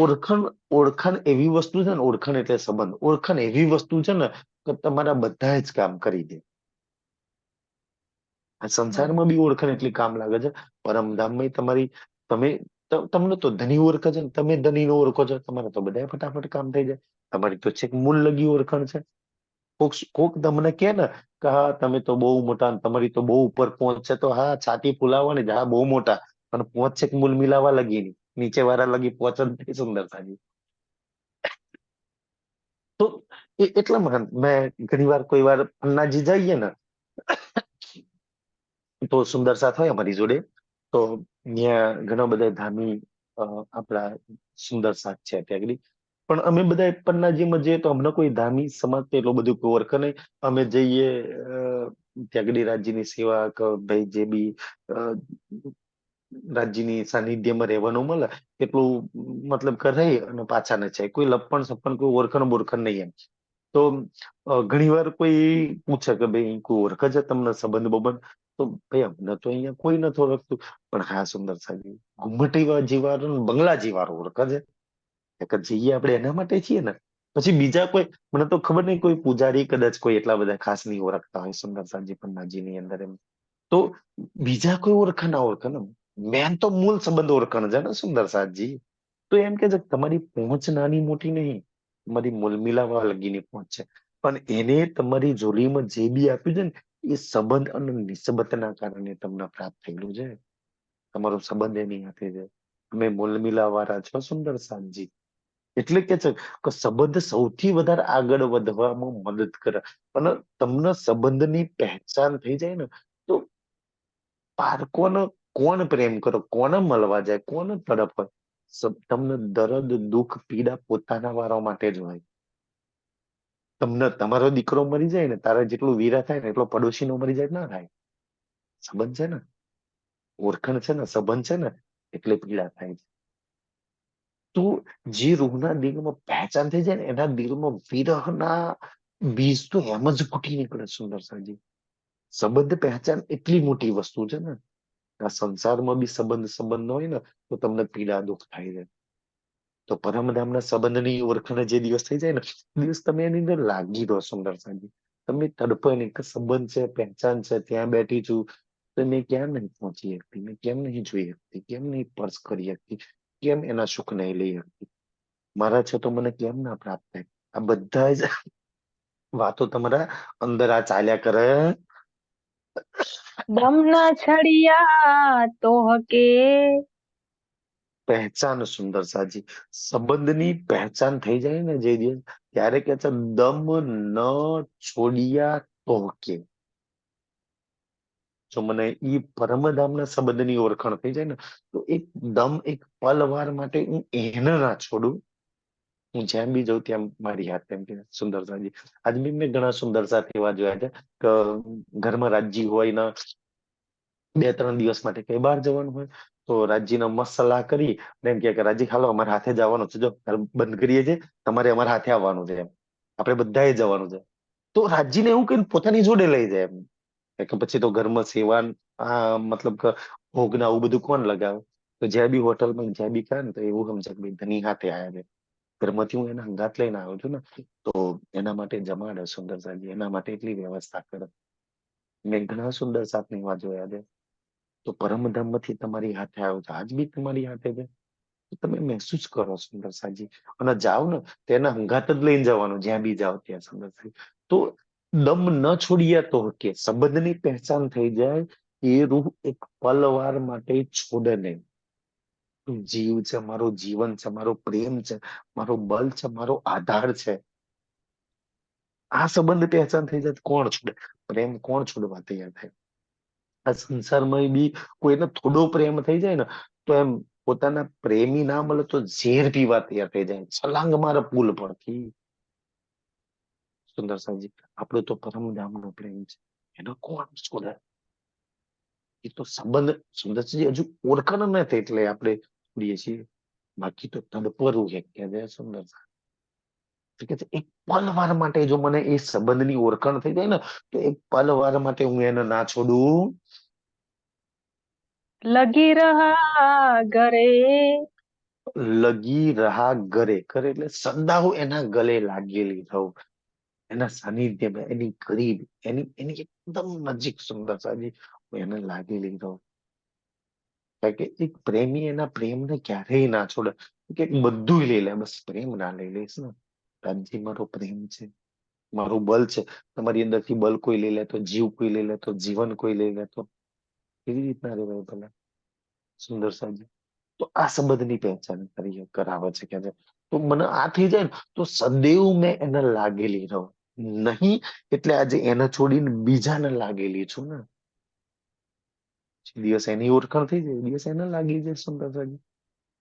ઓળખાણ, ઓળખાણ એવી વસ્તુ છે ને, ઓળખાણ એટલે સંબંધ. ઓળખાણ એવી વસ્તુ છે ને કે તમારા બધા જ કામ કરી દે. આ સંસારમાં બી ઓળખાણ એટલી કામ લાગે છે. પરમધામમાં તમારી, તમે તમને તો ધણી ઓળખે છે ને, તમે ધણીને ઓળખો છો, તમારે તો બધા ફટાફટ કામ થઈ જાય. તમારી તો છેક મૂળ લગી ઓળખાણ છે. કોક કોક તમને કે ને કે હા તમે તો બહુ મોટા ને તમારી તો બહુ ઉપર પહોંચ છે, તો હા છાતી ફૂલાવવાની જ, હા બહુ મોટા, પણ પહોંચ છેક મૂળ મિલાવા લગી ની, નીચે વાળા લગી પહોંચ જ નહીં સુંદરતાજી. તો એટલા મેં ઘણી વાર કોઈ વાર અન્નાજી જઈએ ને તો સુંદર સાથ હોય અમારી જોડે, તો ત્યાં ઘણા બધા ધામી આપણા સુંદર સાથ છે ત્યાં આગળ. પણ અમે બધા પન્નાજીમાં જઈએ તો અમને કોઈ ધામી સમાજ તો એટલું બધું કોઈ ઓળખે નહીં. અમે જઈએ ત્યાં આગળ રાજ્યની સેવા કે ભાઈ જે બી અ, રાજ્યની સાનિધ્યમાં રહેવાનું મળે એટલું, મતલબ કે રહી અને પાછા ન જાય. કોઈ લપણ સપણ કોઈ ઓળખણ બોરખણ નહીં એમ. તો ઘણી વાર કોઈ પૂછે કે ભાઈ કોઈ ઓળખે છે તમને સંબંધ બંધ, તો ભાઈ અમને તો અહીંયા કોઈ નથી ઓળખતું. પણ હા સુંદર સાહેબ, ઘુમટી જીવારો ને બંગલા જીવારો ઓળખે છે. એક જ જઈએ આપણે એના માટે છીએ ને. પછી બીજા કોઈ, મને તો ખબર નહીં, કોઈ પૂજારી કદાચ કોઈ એટલા બધા ખાસ નહીં ઓળખતા હોય સુંદર સાજી પન્નાજી ની અંદર એમ. તો બીજા કોઈ ઓળખા ના ઓળખે ને, મેન તો મૂળ સંબંધ ઓળખાણ છે ને સુંદર સાજી. તો એમ કે છે કે તમારી પહોંચ નાની મોટી નહીં, તમારી મૂલ મિલાવા લગીની પહોંચ છે. પણ એને તમારી જોડીમાં જે બી આપ્યું છે ને, એ સંબંધ અને નિસ્બતના કારણે તમને પ્રાપ્ત થયેલું છે. તમારો સંબંધ એની સાથે છે. તમે મૂલ મિલાવાળા છો સુંદર સાજી. એટલે કે છે કે સંબંધ સૌથી વધારે આગળ વધવામાં મદદ કરે. અને તમને સંબંધની પહેચાન થઈ જાય ને, તો પારકોને કોણ પ્રેમ કરો, કોને મળવા જાય, કોને તડપ, તમને દર્દ દુઃખ પીડા પોતાના વાળા માટે જ હોય. તમને તમારો દીકરો મરી જાય ને, તારા જેટલું વીરા થાય ને એટલો પડોશીનો મરી જાય ના થાય. સંબંધ છે ને, ઓળખાણ છે ને, સંબંધ છે ને, એટલે પીડા થાય છે. તો જે રૂહના દિલમાં પહેચાન થઈ જાય ને, એના દિલમાં વિરહના બીજ તો એમ જ ફૂટી નીકળે સુંદર સાજી. સંબંધ પહેચાન એટલી મોટી વસ્તુ છે ને. આ સંસારમાં બી સંબંધ સંબંધ હોય ને તો તમને પીડા દુઃખ થાય છે. તો પરમધામના સંબંધની ઓળખાણ જે દિવસ થઈ જાય ને, દિવસ તમે એની અંદર લાગી દો સુંદર સાજી. તમે તડપો નહીં કે સંબંધ છે, પહેચાન છે, ત્યાં બેઠી છું, તો મેં કેમ નહીં પહોંચી શકતી, મેં કેમ નહીં જોઈ શકતી, કેમ નહીં સ્પર્શ કરી શકતી, કેમ એના સુખ નહીં લઈ શકતી, મારા છે તો મને કેમ ના પ્રાપ્ત થાય. આ બધા જ વાતો તમારા અંદર આ ચાલ્યા કરે. દમના છડિયા તો હકે. પહેચાન સુંદર સાજી, સંબંધની પહેચાન થઈ જાય ને જે દિવસ, ત્યારે કે છે દમ ન છોડિયા તો કે. જો મને ઈ પરમધામના સંબંધની ઓળખાણ થઈ જાય ને, તો એક દમ, એક પલવાર માટે હું એને ના છોડું. હું જ્યાં બી જાઉં ત્યાં મારી હાથ એમ કે સુંદર સાજી. આજ બી મેં ઘણા સુંદર સાથ એવા જોયા છે કે ઘરમાં રાજ્ય હોય ને 2-3 દિવસ માટે કઈ બહાર જવાનું હોય, તો રાજીના મસ્ત સલાહ કરી ને એમ કે રાજી હાલો અમારે હાથે જવાનું છે, જો ઘર બંધ કરીએ છીએ, તમારે અમારા હાથે આવવાનું છે એમ, આપણે બધાએ જવાનું છે. તો રાજીને એવું કઈ પોતાની જોડે લઈ જાય એમ. કે પછી તો ઘરમાં સેવા, મતલબ કે ભોગ ને આવું બધું કોણ લગાવે. તો જ્યાં બી હોટલમાં જ્યાં બી ખાય ને તો એવું સમજે કે ભાઈ ધની હાથે આયા છે. ઘરમાંથી હું એના હંગાત લઈને આવ્યો છું ને, તો એના માટે જમાડે સુંદર સાજી, એના માટે એટલી વ્યવસ્થા કરે. મેં ઘણા સુંદર સાથ એવા જોયા છે. તો પરમધામ માંથી તમારી હાથે આવ્યો છે, આજ બી તમારી હાથે છે, તો તમે મહેસૂસ કરો સુંદર સાજી. અને જાઓ ને તો એના હંગાત જ લઈને જવાનું જ્યાં બી જાઓ ત્યાં સુંદર સાજી. તો દમ ન છોડ્યા તો કે સંબંધની પહેચાન થઈ જાય, એ રૂહ એક પલવાર માટે છોડે નહીં. જીવ છે, મારો જીવન છે, મારો પ્રેમ છે, મારો બલ છે, મારો આધાર છે. આ સંબંધ પહેચાન થઈ જાય તો કોણ છોડે? પ્રેમ કોણ છોડવા તૈયાર થાય? આ સંસારમાં બી કોઈને થોડો પ્રેમ થઈ જાય ને, તો એમ પોતાના પ્રેમી ના મળે તો ઝેર પીવા તૈયાર થઈ જાય, છલાંગ મારે પુલ પરથી. સુંદર સાજી, આપણો તો પરમધામ નો પ્રેમ છે, એનો કોણ છોડે? એ તો સંબંધ સુંદરજી હજુ ઓળખાણ નથી એટલે આપણે છોડીએ છીએ. બાકી તો તડપરું છે કે છે સુંદર. તો કે છે, એક પલવાર માટે જો મને એ સંબંધની ઓળખાણ થઈ જાય ને તો એક પલવાર માટે હું એને ના છોડું. લગી રહા ગરે. લગી રહા ગરે. કરે એટલે સદા હું એના ગલે લાગેલી રહું, એના સાનિધ્યમાં, એની કરીબ, એની એકદમ નજીક સુંદર સાજી હું એને લાગેલી રહું. કારણ કે એક પ્રેમી એના પ્રેમને ક્યારેય ના છોડે. કે બધું લઈ લે, બસ પ્રેમ ના લઈ લઈશ ને. રાજી મારો પ્રેમ છે, મારું બલ છે. તમારી અંદરથી બલ કોઈ લઈ લે તો, જીવ કોઈ લઈ લે તો, જીવન કોઈ લઈ લે તો કેવી રીતના રહેવાય ભલા સુંદર સાજી. તો આ સંબંધની પહેચાન કરાવે છે કે તો મને આ થઈ જાય ને તો સદૈવ મેં એને લાગેલી રહું. નહીં એટલે આજે એને છોડીને બીજાને લાગેલી છું ને. જે દિવસ એની ઓળખાણ થઈ જાય એ દિવસ એને લાગી જાય સુંદર સાજી.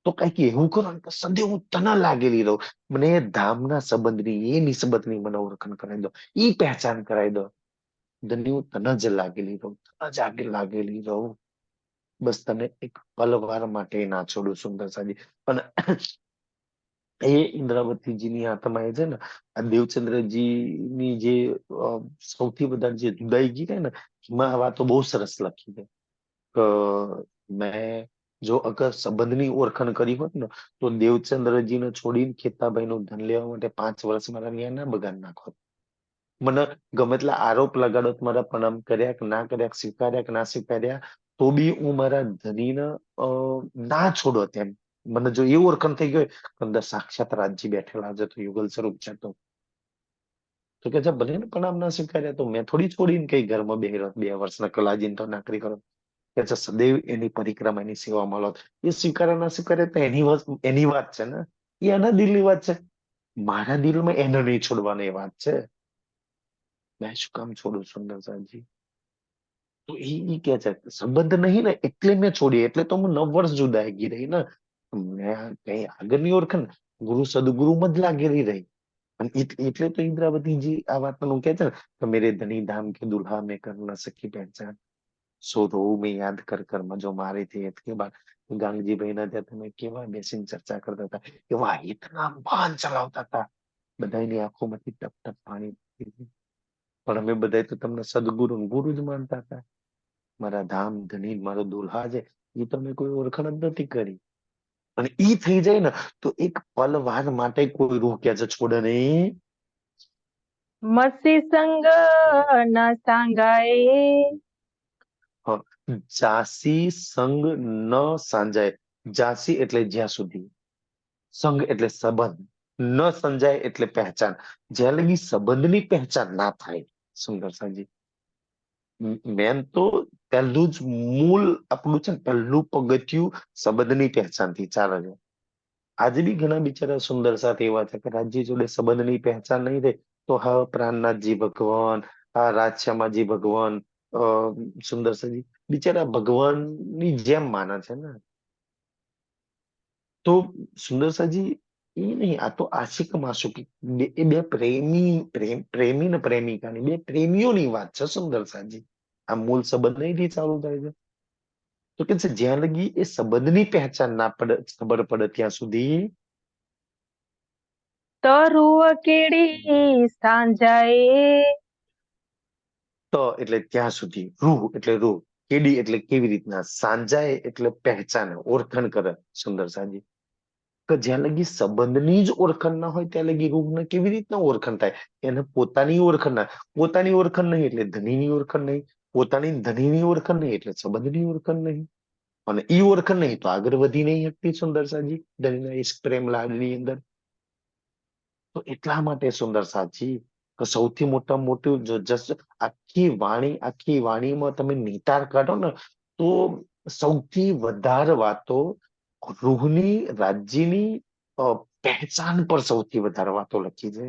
તો કઈક એવું કરો ને કે સદૈવ હું તને લાગેલી રહું. મને એ ધામના સંબંધની, એ નિસ્બતની મને ઓળખાણ કરાવી દો, એ પહેચાન કરાવી દો. ધન્ય હું તને જ લાગેલી રહું, તને જ આગળ લાગેલી રહું. બસ તને એક પલવાર માટે ના છોડું સુંદર સાજી. પણ એ ઇન્દ્રાવતીજીની આત્મા એ છે ને આ દેવચંદ્રજીની જે સૌથી વધારે જે જુદાઈગી છે ને એમાં આ વાતો બહુ સરસ લખી છે કે મેં જો અગર સંબંધની ઓળખાણ કરી હોત ને તો દેવચંદ્રજીને છોડીને ખેતાભાઈ નું ધન લેવા માટે 5 વર્ષ મારા ન્યા ના બગાડ નાખોત. મને ગમે એટલા આરોપ લગાડોત, મારા પ્રણામ કર્યા કે ના કર્યા, સ્વીકાર્યા કે ના સ્વીકાર્યા, તો બી હું મારા ધણીને ના છોડો તેમ. મને જો એવું ઓળખાણ થઈ ગયું અંદર સાક્ષાત રાજજી બેઠેલા છે તો યુગલ સ્વરૂપ છે તો કે છે ભલે ને પ્રણામ ના સ્વીકાર્યા તો મેં થોડી છોડીને કઈ ઘરમાં 2 વર્ષના કલાજીને તો નાકરી કરો. કે છે સદૈવ એની પરિક્રમા, એની સેવામાં લો. એ સ્વીકારે ના સ્વીકારે તો એની વાત છે ને, એ એના દિલની વાત છે. મારા દિલમાં એને નહીં છોડવાની વાત છે. મેં શું કામ છોડું સુંદર સાહેબજી. તો એ કે છે સંબંધ નહીં ને એટલે મેં છોડી, એટલે તો હું 9 વર્ષ જુદાઈ રહી ને. મેં કઈ આગળની ઓળખ ને ગુરુ સદગુરુમાં જ લાગેલી રહી. અને એટલે તો ઇન્દ્રાવતીજી આ વાતનું કે છે ને કે મેરે ધની ધામ કે દુલ્હા મેં કર ન સકી પહેચાન, સો રો મેં યાદ કર કર જો મારી थी કે બાદ ગાંગજીભાઈ ના ત્યાં તમે કેવા બેસીને ચર્ચા કરતા હતા, એવા ઇતના બાણ ચલાવતા હતા, બધાની આંખોમાંથી ટપ ટપ પાણી. પણ અમે બધા તો તમને સદગુરુ ગુરુ જ માનતા હતા. મારા ધામ ધની મારો દુલ્હા છે એ તમે કોઈ ઓળખાણ જ નથી કરી. અને ઈ થઈ જાય ને તો એક પલવાર માટે કોઈ રૂહ કે છે છોડે નહીં. મસી સંગ ના સાંગાએ. હા, જાસી સંગ ન સાંજાય. જાસી એટલે જ્યાં સુધી, સંગ એટલે સંબંધ, ન સમજાય એટલે પહેચાન. જ્યાં લગી સંબંધની પહેચાન ના થાય સુંદર સાજી, મેન તો પહેલું જ મૂળ આપણું છે ને પહેલું પગથિયું સંબંધની પહેચાનથી ચાલે છે. આજે બી ઘણા બિચારા સુંદર સાથ એવા છે કે રાજ્ય જોડે સંબંધની પહેચાન નહીં થાય તો હા પ્રાણનાથજી ભગવાન, હા રાજશ્યામાજી ભગવાન, અ સુંદર સાજી બિચારા ભગવાનની જેમ માને છે ને. તો સુંદર સાજી એ નહીં, આ તો આશિક માશુક, એ બે પ્રેમી ને પ્રેમિકાની, બે પ્રેમીઓની વાત છે સુંદર સાજી. આ મૂળ સંબંધ નહીં ચાલુ થાય છે. તો કે છે જ્યાં લગી એ સંબંધની પહેચાન ના પડે, ખબર પડે ત્યાં સુધી. તરુવ કેડી સાંજાએ. તો એટલે ત્યાં સુધી, રૂહ એટલે રૂહ, કેડી એટલે કેવી રીતના, સાંજાય એટલે પહેચાને, ઓળખાણ કરે સુંદર સાજી. કે જ્યાં લગી સંબંધની જ ઓળખાણ ના હોય ત્યાં લગી રૂહને કેવી રીતના ઓળખાણ થાય. એને પોતાની ઓળખાણ ના, પોતાની ઓળખાણ નહીં એટલે ધણીની ઓળખાણ નહીં, પોતાની ધણીની ઓળખાણ નહીં એટલે સંબંધની ઓળખાણ નહીં. અને ઈ ઓળખાણ નહીં તો આગળ વધી નહીં શકતી સુંદર સાજી ધણીના ઈશ્ક પ્રેમ લાડની અંદર. તો એટલા માટે સુંદર સાજી કે સૌથી મોટા મોટું આખી વાણીમાં તમે નિતાર કાઢો ને તો સૌથી વધારે વાતો રૂહની, રાજ્યની પહેચાન પર સૌથી વધારે વાતો લખી છે.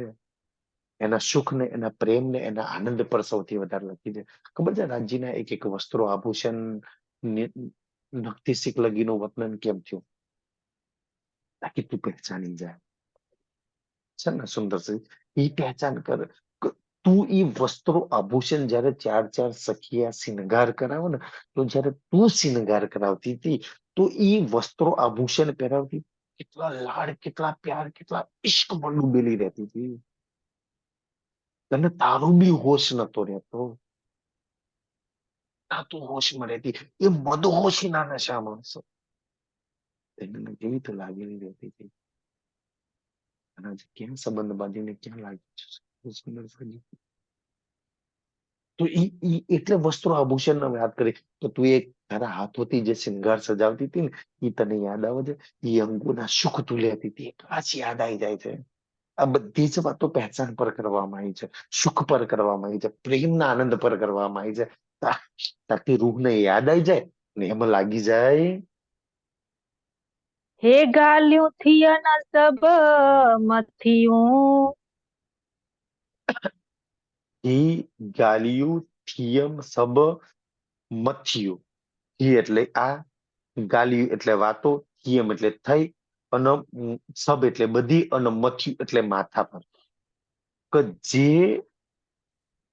એના સુખ ને, એના પ્રેમ ને, એના આનંદ પર સૌથી વધારે લખી છે. ખબર છે રાજ્યના એક એક વસ્ત્રો, આભૂષણ નખથી શીખ લગીનું વર્ણન કેમ થયું તાકી તું પહેચાની જાય છે ને સુંદર છે. એ પહેચાન કર. તું ઈ વસ્ત્રો આભૂષણ જયારે ચાર ચાર સખિયા શિનગાર કરાવો ને, તો જયારે તું શિનગાર કરાવતી હતી, તો ઈ વસ્ત્રો આભૂષણ પહેરાવતી, કેટલા લાડ, કેટલા પ્યાર, કેટલા ઇશ્કમાં ડૂબેલી રહેતી હતી. તને તારું બી હોશ નતો રહેતો, ના તું હોશમાં રહેતી. એ મદહોશીના નશામાં હશે. એને કેવી તો લાગેલી રહેતી હતી. અને આજે ક્યાં સંબંધ બાંધીને ક્યાં લાગી છે. સુંદર સાજી. તો ઈ એટલે વસ્ત્રો આભૂષણ વાત કરી. તો તું એ તારા હાથોથી જે શિંગાર સજાવતી હતી ને, એ તને યાદ આવે છે. એ અંગોના સુખ તું લેતી હતી, પાછી યાદ આવી જાય છે. આ બધી જ વાતો પહેચાન પર કરવામાં આવી છે, સુખ પર કરવામાં આવી છે, પ્રેમના આનંદ પર કરવામાં આવી છે. તાકી રૂહને યાદ આવી જાય ને એમાં લાગી જાય. હે ગાલ્યું થિયના સબ મથિયું. ઈ ગાલિયું થિયમ સબ મથિયું. ઈ એટલે આ, ગાલિયું એટલે વાતો, થિયમ એટલે થઈ, અને સબ એટલે બધી, અને મથ્યું એટલે માથા પર. કે જે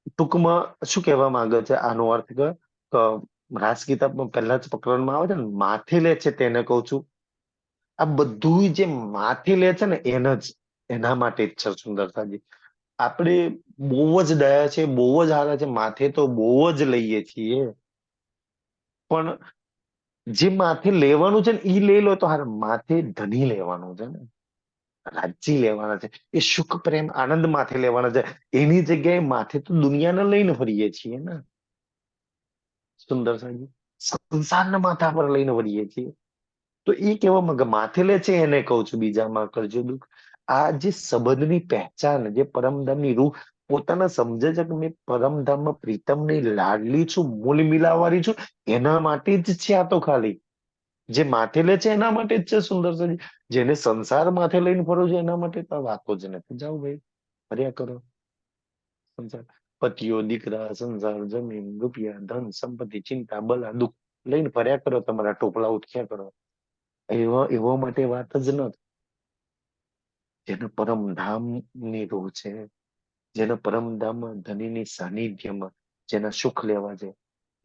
ટૂંકમાં શું કહેવા માંગે છે આનો અર્થ, કે રાસ કિતાબમાં પહેલા જ પ્રકરણમાં આવે છે ને, માથે લે છે તેને કહું છું. આ બધું જે માથે લે છે ને એને જ, એના માટે જ છે સુંદરતાજી. આપણે બહુ જ દયા છે, બહુ જ હારા છે, માથે તો બહુ જ લઈએ છીએ. પણ જે માથે લેવાનું છે ને ઈ લઈ લો તો હાર, માથે ધની લેવાનું છે ને, રાજ્ય લેવાના છે, એ સુખ પ્રેમ આનંદ માથે લેવાના છે. એની જગ્યાએ માથે તો દુનિયાને લઈને ફરીએ છીએ ને સુંદર સાહેબ, સંસારના માથા પર લઈને ફરીએ છીએ. તો એ કહેવામાં કે માથે લે છે એને કહું છું, બીજામાં કરજો દુઃખ. આ જે સંબંધની પહેચાન, જે પરમધામની રૂહ પોતાને સમજે છે કે મેં પરમધામમાં પ્રીતમની લાડલી છું, મૂલ મિલાવાળી છું, એના માટે જ છે આ તો ખાલી. જે માથે લે છે એના માટે જ છે સુંદર સાહેબ. જેને સંસાર માથે લઈને ફરો છો એના માટે તો આ વાતો જ નથી. જાઓ ભાઈ, ફર્યા કરો સંસાર. પતિઓ, દીકરા, સંસાર, જમીન, રૂપિયા, ધન, સંપત્તિ, ચિંતા, બલા, દુઃખ લઈને ફર્યા કરો, તમારા ટોપલા ઉઠ્યા કરો. એવો માટે વાત જ નથી. જેને પરમધામની રૂહ છે, જેને પરમધામમાં ધનીની સાનિધ્યમાં જેના સુખ લેવા છે,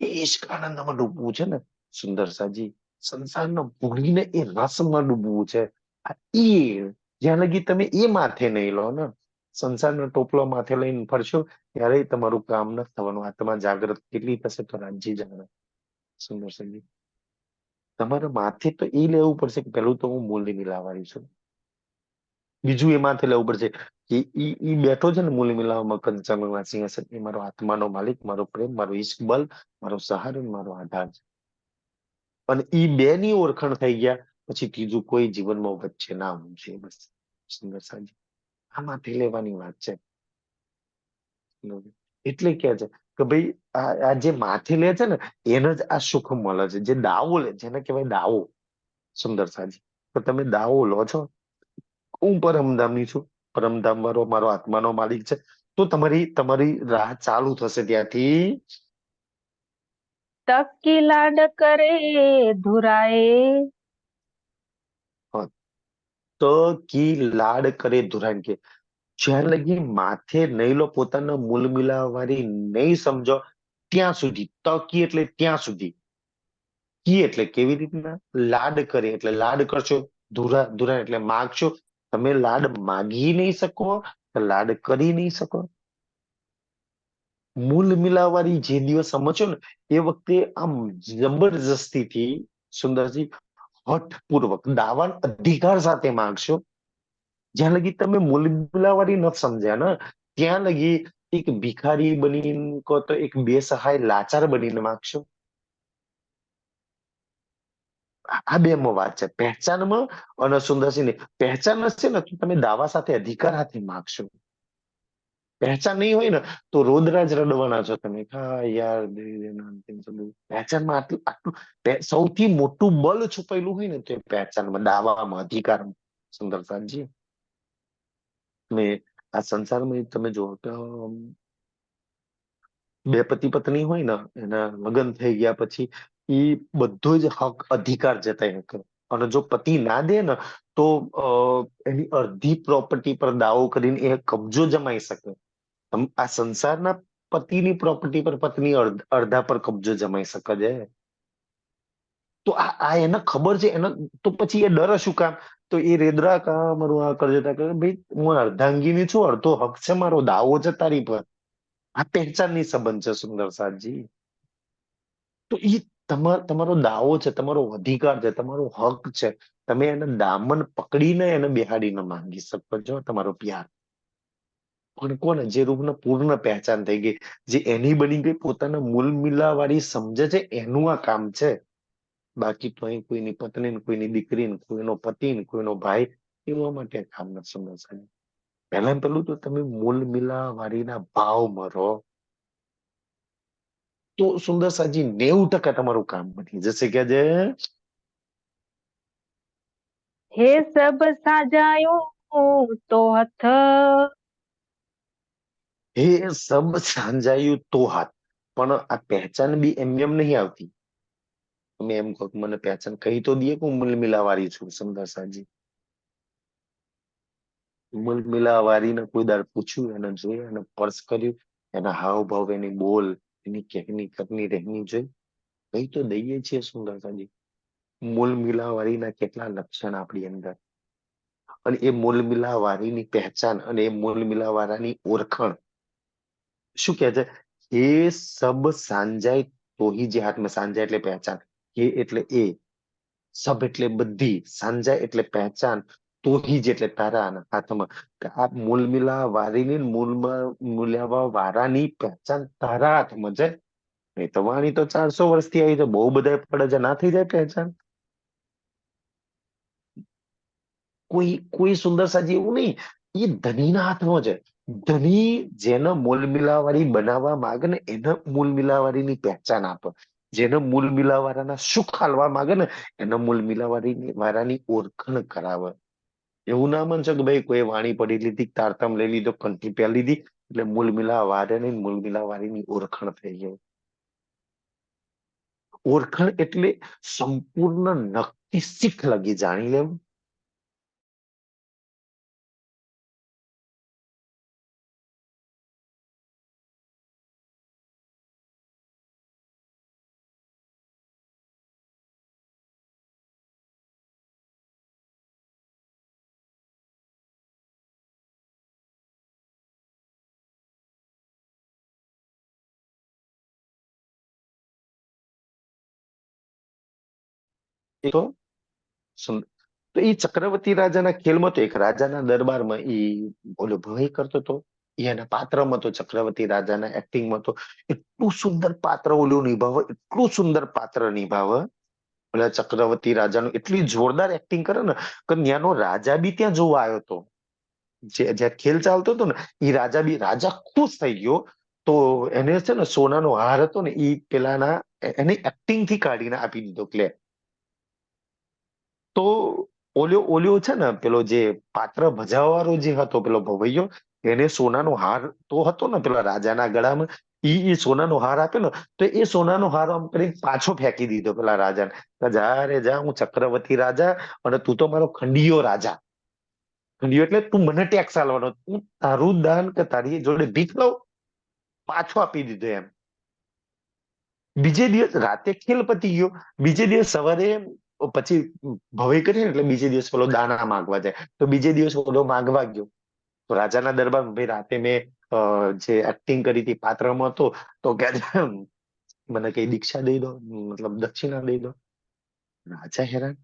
એ ઈશ્ક આનંદમાં ડૂબવું છે ને સુંદર સાજી. સંસારને ભૂલીને એ રસમાં ડૂબવું છે. આ જ્યાં લગી તમે એ માથે નહીં લો ને, સંસારનો ટોપલો માથે લઈને ફરશો, ત્યારે તમારું કામ નથી થવાનું. આત્મા જાગૃત કેટલી થશે તો રાજ્ય જાણે. સુંદર સાજી, તમારે માથે તો એ લેવું પડશે કે પેલું તો હું મૂલ્ય મિલાવાળી છું. બીજું એ માથે લેવું પડશે કે ઈ બેઠો છે ને મૂલ્ય મિલાવવામાં કંચનના સિંહાસન, એ મારો આત્માનો માલિક, મારો પ્રેમ, મારો ઈશ્ક બલ, મારો સહારો, મારો આધાર છે. અને ઈ બે ની ઓળખાણ થઈ ગયા પછી ત્રીજું કોઈ જીવનમાં વચ્ચે ના હોવું છે. બસ સુંદર સાજી, આ માથે લેવાની વાત છે. એટલે કે છે કે ભાઈ આ જે માથે લે છે ને એને જ આ સુખ મળે છે. જે દાવો લે, જેને કહેવાય દાવો સુંદર સાજી, તો તમે દાવો લો છો હું પરમધામની છું, પરમધામ વાળો મારો આત્માનો માલિક છે, તો તમારી તમારી રાહ ચાલુ થશે ત્યાંથી. તક કી લાડ કરે ધુરાએ. હા, તો કી લાડ કરે ધુરાન કે, જ્યાં લગી માથે નહીં લો, પોતાના મૂલ મિલાવારી નહીં સમજો ત્યાં સુધી. તકી એટલે ત્યાં સુધી. કી એટલે કેવી રીતના, લાડ કરે એટલે લાડ કરશો, ધુરા ધુરા એટલે માગશો. તમે લાડ માગી નહીં શકો, લાડ કરી નહીં શકો. મૂલ મિલાવાળી જે દિવસ સમજો ને એ વખતે આમ જબરજસ્તીથી સુંદરજી હઠપૂર્વક દાવાન અધિકાર સાથે માંગશો. જ્યાં લગી તમે મૂલ મિલાવાળી નથી સમજ્યા ને ત્યાં લગી એક ભિખારી બની કો તો એક બેસહાય લાચાર બનીને માંગશો. આ બે માં વાત છે, પહેચાનમાં અને સુંદરસિંહ ની પહેચાન હશે ને તો તમે દાવા સાથે અધિકાર હાથે માગશો. પહેચાન નહીં હોય ને તો રોદરાજ રડવાના છો તમે, હા યાર પહેચાનમાં આટલું આટલું સૌથી મોટું બળ છુપેલું હોય ને તો એ પહેચાનમાં, દાવામાં, અધિકારમાં સુંદરસાજી. તમે આ સંસારમાં તમે જો તો બે પતિ પત્ની હોય ને એના લગ્ન થઈ ગયા પછી એ બધો જ હક અધિકાર જતા કરે. અને જો પતિ ના દે ને તો એની અડધી પ્રોપર્ટી પર દાવો કરીને એ કબજો જમાઈ શકે. આ સંસારના પતિની પ્રોપર્ટી પર પત્ની અડધા પર કબજો જમાઈ શકે છે. તો આ એને ખબર છે એને, તો પછી એ ડરે શું કામ? તો એ રેદરા કા મારું આ કરજે તા કરે, ભાઈ હું અર્ધાંગીની છું, અડધો હક છે મારો, દાવો છે તારી પર. આ પહેચાનની સંબંધ છે સુંદર સાજી. તો એ તમારો દાવો છે, તમારો અધિકાર છે, તમારો હક છે. તમે એને દામન પકડીને એને બેહાડીને માંગી શકો છો તમારો પ્યાર. પણ કોને જે રૂપને પૂર્ણ પહેચાન થઈ ગઈ, જે એની બની ગઈ, પોતાના મૂલ મિલા વાળી સમજે છે, એનું આ કામ છે. બાકી તો અહીં કોઈની પત્ની ને કોઈની દીકરી ને કોઈનો પતિ ને કોઈનો ભાઈ એવા માટે કામ નથી સમજશે. પહેલા પેલું તો તમે મૂલ મિલા વાળીના ભાવ મરો, તો સુંદર સાજી 90% તમારું કામ બની જશે. કે જે હે સબ સાજાયું તો હથ. હે સબ સાંજાયું તો હાથ. પણ આ પહેચાન બી એમ નહીં આવતી. તમે એમ કહો કે મને પહેચાન કહી તો દઈએ કે હું મૂલ મિલા વાળી છું સુંદર સાજી. મૂલ મિલા વાળીને કોઈ દાડ પૂછ્યું, એને જોયું, એને સ્પર્શ કર્યું, એના હાવભાવ, એની બોલ, એની કેકની કરની રહેની જોઈ, કઈ તો દઈએ છીએ સુંદર સાજી. મૂલ મિલા વાળીના કેટલા લક્ષણ આપણી અંદર, અને એ મૂલ મિલા વાળીની પહેચાન અને એ મૂલ મિલા વાળાની ઓળખાણ શું કે છે? એ સબ સાંજાય તોહી, જે હાથમાં સાંજાય એટલે પહેચાન, એ એટલે એ, સબ એટલે બધી, સાંજાય એટલે પહેચાન, તોહી જ એટલે તારા હાથમાં. કે આ મૂલ મિલા વાળીની મૂલ્યાવા વાળાની પહેચાન તારા હાથમાં છે. નહીં તો વાણી તો 400 વર્ષથી આવી તો બહુ બધા પડે છે, ના થઈ જાય પહેચાન. કોઈ સુંદર સાજી એવું નહીં, એ ધણીના હાથમાં છે. ધણી જેને મૂલ મિલાવાળી બનાવવા માંગે ને એને મૂલ મિલાવાળીની પહેચાન આપે. જેને મૂલ મિલાવાળાના સુખ હાલવા માંગે ને એને મૂલ મિલાવાળીની વાળાની ઓળખાણ કરાવે. એવું ના માનશો કે ભાઈ કોઈ વાણી પડી લીધી, તારતમ લઈ લીધો, કંઠી પહેરી લીધી એટલે મૂલ મિલા વાળાની મૂલ મિલા વાળીની ઓળખાણ થઈ ગઈ. ઓળખાણ એટલે સંપૂર્ણ નક્કી શીખ લગી જાણી લેવું. તો સુંદર. તો એ ચક્રવર્તી રાજાના ખેલમાં તો એક રાજાના દરબારમાં ઓલો ભય કરતો હતો. એના પાત્રમાં તો ચક્રવર્તી રાજાના એક્ટિંગમાં તો એટલું સુંદર પાત્ર ઓલું નિભાવે, એટલું સુંદર પાત્ર નિભાવે. ઓલા ચક્રવર્તી રાજાનું એટલી જોરદાર એક્ટિંગ કરે ને કે ત્યાંનો રાજા બી ત્યાં જોવા આવ્યો હતો. જ્યાં ખેલ ચાલતો હતો ને એ રાજા ખુશ થઈ ગયો. તો એને છે ને સોનાનો હાર હતો ને એ પેલાના એને એક્ટિંગ થી કાઢીને આપી દીધો. તો ઓલ્યો છે ને પેલો જે પાત્ર ભજાવવાળો જે હતો પેલો ભવૈયો, એને સોનાનો હાર તો હતો ને પેલા રાજાના ગળામાં, ઈ સોનાનો હાર આપ્યો ને તો એ સોનાનો હાર આમ કરી પાછો ફેંકી દીધો પેલા રાજાને. કે જા રે જા, હું ચક્રવર્તી રાજા અને તું તો મારો ખંડિયો રાજા. ખંડિયો એટલે તું મને ટેક્સ આલવાનો, હું તારું દાન કે તારી જોડે ભીખ લઉં, પાછો આપી દીધો એમ. બીજે દિવસ રાતે ખેલ પતી ગયો, બીજે દિવસ સવારે પછી ભવાઈ કરી ને એટલે બીજે દિવસ પેલો દાના માંગવા જાય, તો બીજે દિવસ ઓલો માંગવા ગયો. તો રાજાના દરબારમાં, ભાઈ રાતે મેં જે એક્ટિંગ કરી હતી પાત્રમાં હતો, તો કે મને કઈ દીક્ષા દઈ દો, મતલબ દક્ષિણા દઈ દો. રાજા હેરાન.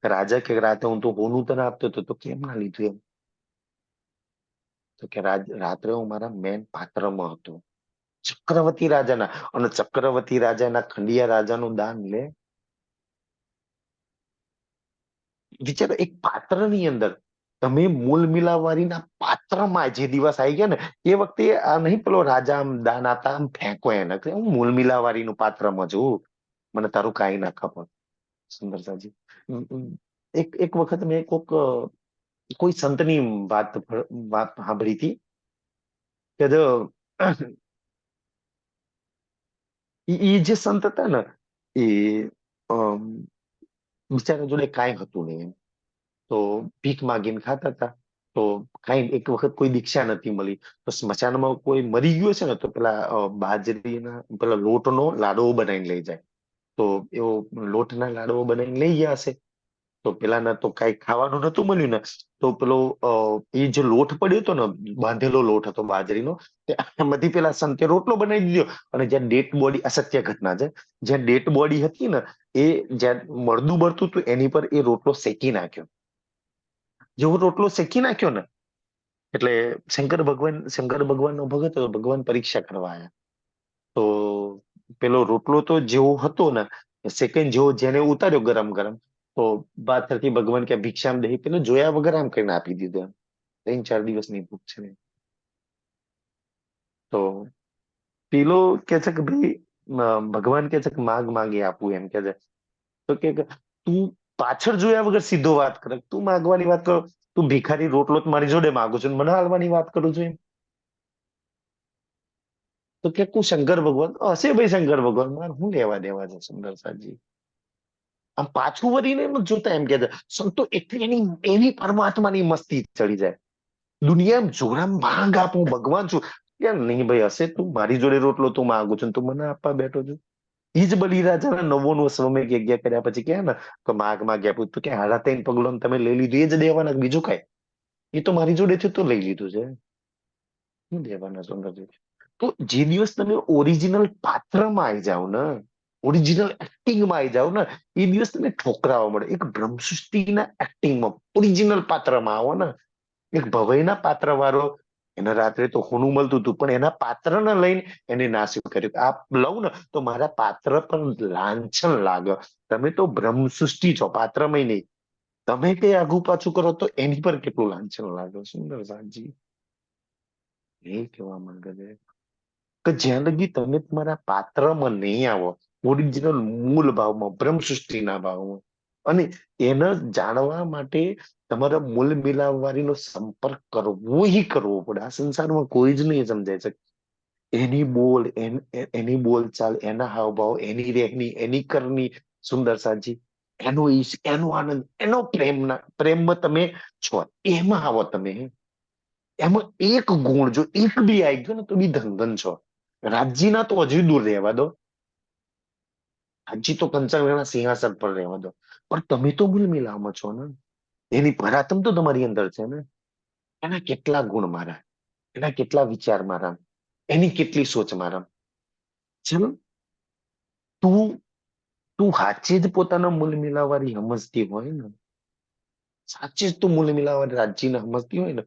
રાજા કે રાતે હું તો હોનું તને આપતો હતો તો કેમ ના લીધું એમ? તો કે રાત્રે હું મારા મેન પાત્રમાં હતો, ચક્રવર્તી રાજાના, અને ચક્રવર્તી રાજાના ખંડિયા રાજાનું દાન લે. વિચારો, એક પાત્રની અંદર તમે મૂલ મિલાવારીના પાત્રમાં જે દિવસ આવી ગયા ને એ વખતે આ નહીં પેલો રાજા આમ દાન આપતા આમ ફેંકો એને કે હું મૂલ મિલાવારીનું પાત્રમાં છું, મને તારું કાંઈ ના ખબર. સુંદર સાજી. એક વખત મેં કોઈ સંતની વાત સાંભળી હતી કે જો ઈ જે સંત હતા ને એ અમ, બિચારા જોડે કાંઈ હતું નહીં એમ. તો ભીખ માગીને ખાતા હતા. તો કઈ એક વખત કોઈ દીક્ષા નથી મળી, તો સ્મશાનમાં કોઈ મરી ગયો છે ને તો પેલા બાજરીના પેલા લોટનો લાડવો બનાવીને લઈ જાય. તો એવો લોટના લાડવો બનાવીને લઈ ગયા હશે. તો પેલાના તો કઈ ખાવાનું નતું મળ્યું ને, તો પેલો એ જે લોટ પડ્યો હતો ને, બાંધેલો લોટ હતો બાજરીનો, તે એમાંથી પેલા સંતે રોટલો બનાવી દીધો. અને જ્યાં ડેડ બોડી, અસત્ય ઘટના છે, જ્યાં ડેડ બોડી હતી ને, એ જ્યાં મળદું બળતું હતું એની પર એ રોટલો શેકી નાખ્યો. જેવો રોટલો શેકી નાખ્યો ને, એટલે શંકર ભગવાનનો ભગત હતો, ભગવાન પરીક્ષા કરવા આવ્યા. તો પેલો રોટલો તો જેવો હતો ને, સેકન્ડ જેવો જેને ઉતાર્યો ગરમ ગરમ, તો પાછળથી ભગવાન કે ભિક્ષામ દહી, પેલો જોયા વગર આમ કરીને આપી દીધો એમ. 3-4 દિવસની ભૂખ છે ને. તો પેલો કે છે કે ભાઈ, ભગવાન કે છે કે માગ માંગે આપું, એમ કે છે. તો કે તું પાછળ જોયા વગર સીધો વાત કરે, તું માગવાની વાત કરો. તું ભિખારી રોટલો તો મારી જોડે માગું છું, મને હાલવાની વાત કરું છું એમ. તો કે તું શંકર ભગવાન હશે ભાઈ, શંકર ભગવાન મારે શું લેવા દેવા છે સુંદર સાજી. આમ પાછું વળીને એમ જ જોતા એમ કે છે, સંતો એટલી એની એની પરમાત્માની મસ્તી ચડી જાય. દુનિયા એમ જોરામ માંગ આપું ભગવાન છું. યાર નહીં ભાઈ, હશે તું મારી જોડે રોટલો તું માંગુ છું, તું મને આપવા બેઠો છું. ઈ જ બલિરાજાના 99 શ્રમે યજ્ઞ કર્યા પછી કે ને, કે માગ માગ્યા પૂછતું કે હાડા 3 પગલો તમે લઈ લીધું, એ જ દેવાના, બીજું કઈ. એ તો મારી જોડેથી તો લઈ લીધું છે, શું દેવાના સુંદરજી. તો જે દિવસ તમે ઓરિજિનલ પાત્રમાં આવી જાઓ ને, ઓરિજિનલ એક્ટિંગમાં આવી જાઓ ને, એ દિવસ તમે ઠોકરાવા મળે. એક બ્રહ્મસૃષ્ટિના એક્ટિંગમાં ઓરિજિનલ પાત્રમાં આવો ને, એક ભવઈના પાત્ર વાળો, એને રાત્રે તો હોનું મળતું હતું, પણ એના પાત્રને લઈને એને ના સ્વીકાર્યું. આ લઉં ને તો મારા પાત્ર પર લાંછન લાગે. તમે તો બ્રહ્મસૃષ્ટિ છો, પાત્રમય નહીં. તમે કઈ આગુ પાછું કરો તો એની પર કેટલું લાંછન લાગે. સુંદર સાજી એ કહેવા માંગે છે કે જ્યાં લગી તમે તમારા પાત્રમાં નહીં આવો, ઓરિજિનલ મૂળ ભાવમાં, બ્રહ્મ સૃષ્ટિના ભાવમાં, અને એને જાણવા માટે તમારા મૂળ મિલાવવારીનો સંપર્ક કરવો ય કરવો પડે. આ સંસારમાં કોઈ જ નહીં સમજાય શકે. એની બોલ, એની બોલચાલ, એના હાવભાવ, એની રહેણી, એની કરણી, સુંદર સાજી, એનો ઈશ, એનો આનંદ, એનો પ્રેમમાં તમે છો, એમાં આવો તમે. એમાં એક ગુણ જો એક બી આવી ગયો ને તો બી ધન છો. રાજ્યના તો હજુ દૂર રહેવા દો, હજી તો કંચનગઢના સિંહાસન પર રહેવા દો, પણ તમે તો ગુલ મિલામાં છો ને. એની પરાતમ તો તમારી અંદર છે ને. એના કેટલા ગુણ મારા, એના કેટલા વિચાર મારા, એની કેટલી સોચ મારા. ચલો, તું તું સાચે જ પોતાના મૂલ મિલાવવાની સમજતી હોય ને, સાચે જ તું મૂલ મિલાવવાની રાજ્યને સમજતી હોય ને,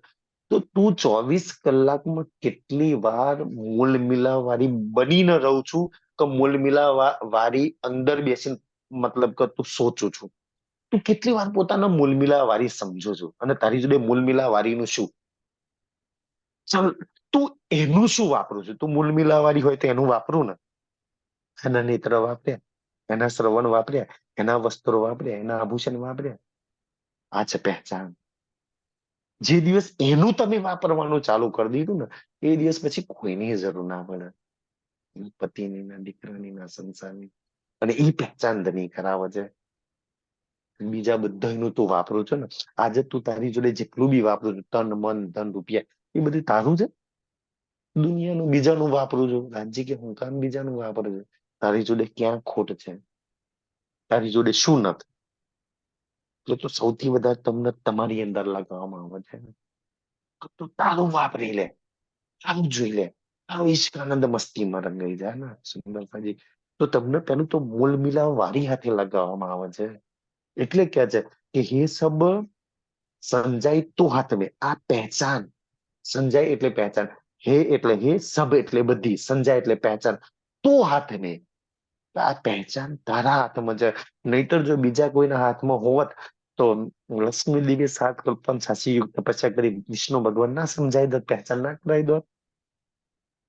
તો તું 24 કલાકમાં કેટલી વાર મૂલ મિલાવવાળી બનીને રહું છું, કે મૂલ મિલાવવાળી અંદર બેસીને મતલબ કે તું સોચું છું. તું કેટલી વાર પોતાના મૂલ મિલાવવાળી સમજુ છું, અને તારી જોડે મૂલ મિલાવવાળીનું શું. ચાલ, તું એનું શું વાપરું છું. તું મૂલ મિલાવવાળી હોય તો એનું વાપરું ને. એના નેત્ર વાપર્યા, એના શ્રવણ વાપર્યા, એના વસ્ત્રો વાપર્યા, એના આભૂષણ વાપર્યા. આ છે પહેચાન. જે દિવસ એનું તમે વાપરવાનું ચાલુ કરી દીધું ને, એ દિવસ પછી કોઈની જરૂર ના પડે. પતિની, ના દીકરાની, ના સંસારની. અને એ પહેચાન ધની કરાવે છે. બીજા બધાનું તું વાપરું છે ને, આજે તું તારી જોડે જેટલું બી વાપરું છું, તન મન ધન રૂપિયા, એ બધું તારું છે. દુનિયાનું બીજાનું વાપરું છું. રાજ્ય કે હું કામ બીજાનું વાપરું છું. તારી જોડે ક્યાં ખોટ છે, તારી જોડે શું નથી. એટલે તો સૌથી વધારે તમને તમારી અંદર લગાવવામાં આવે છે. તો તું તારું વાપરી લે, તારું જોઈ લે, તારું ઈશ્ક આનંદ મસ્તીમાં રંગાઈ જાય ને સુંદરતાજી. તો તમને પેલું તો મોલ મિલાવ વારી હાથે લગાવવામાં આવે છે. એટલે કે છે કે હે સબ સંજાય તો હાથ મેં, આ પહેચાન. સંજાય એટલે પહેચાન, હે એટલે હે, સબ એટલે બધી, સંજાય એટલે પહેચાન, તો હાથ મેં. આ પહેચાન તારા હાથમાં છે. નહીતર જો બીજા કોઈના હાથમાં હોત તો લક્ષ્મી દેવી 7 કલ્પના સાચી યુગ તપસ્યા કરી વિષ્ણુ ભગવાન ના સમજાય દોત, પહેચાન ના કરાવી દોત,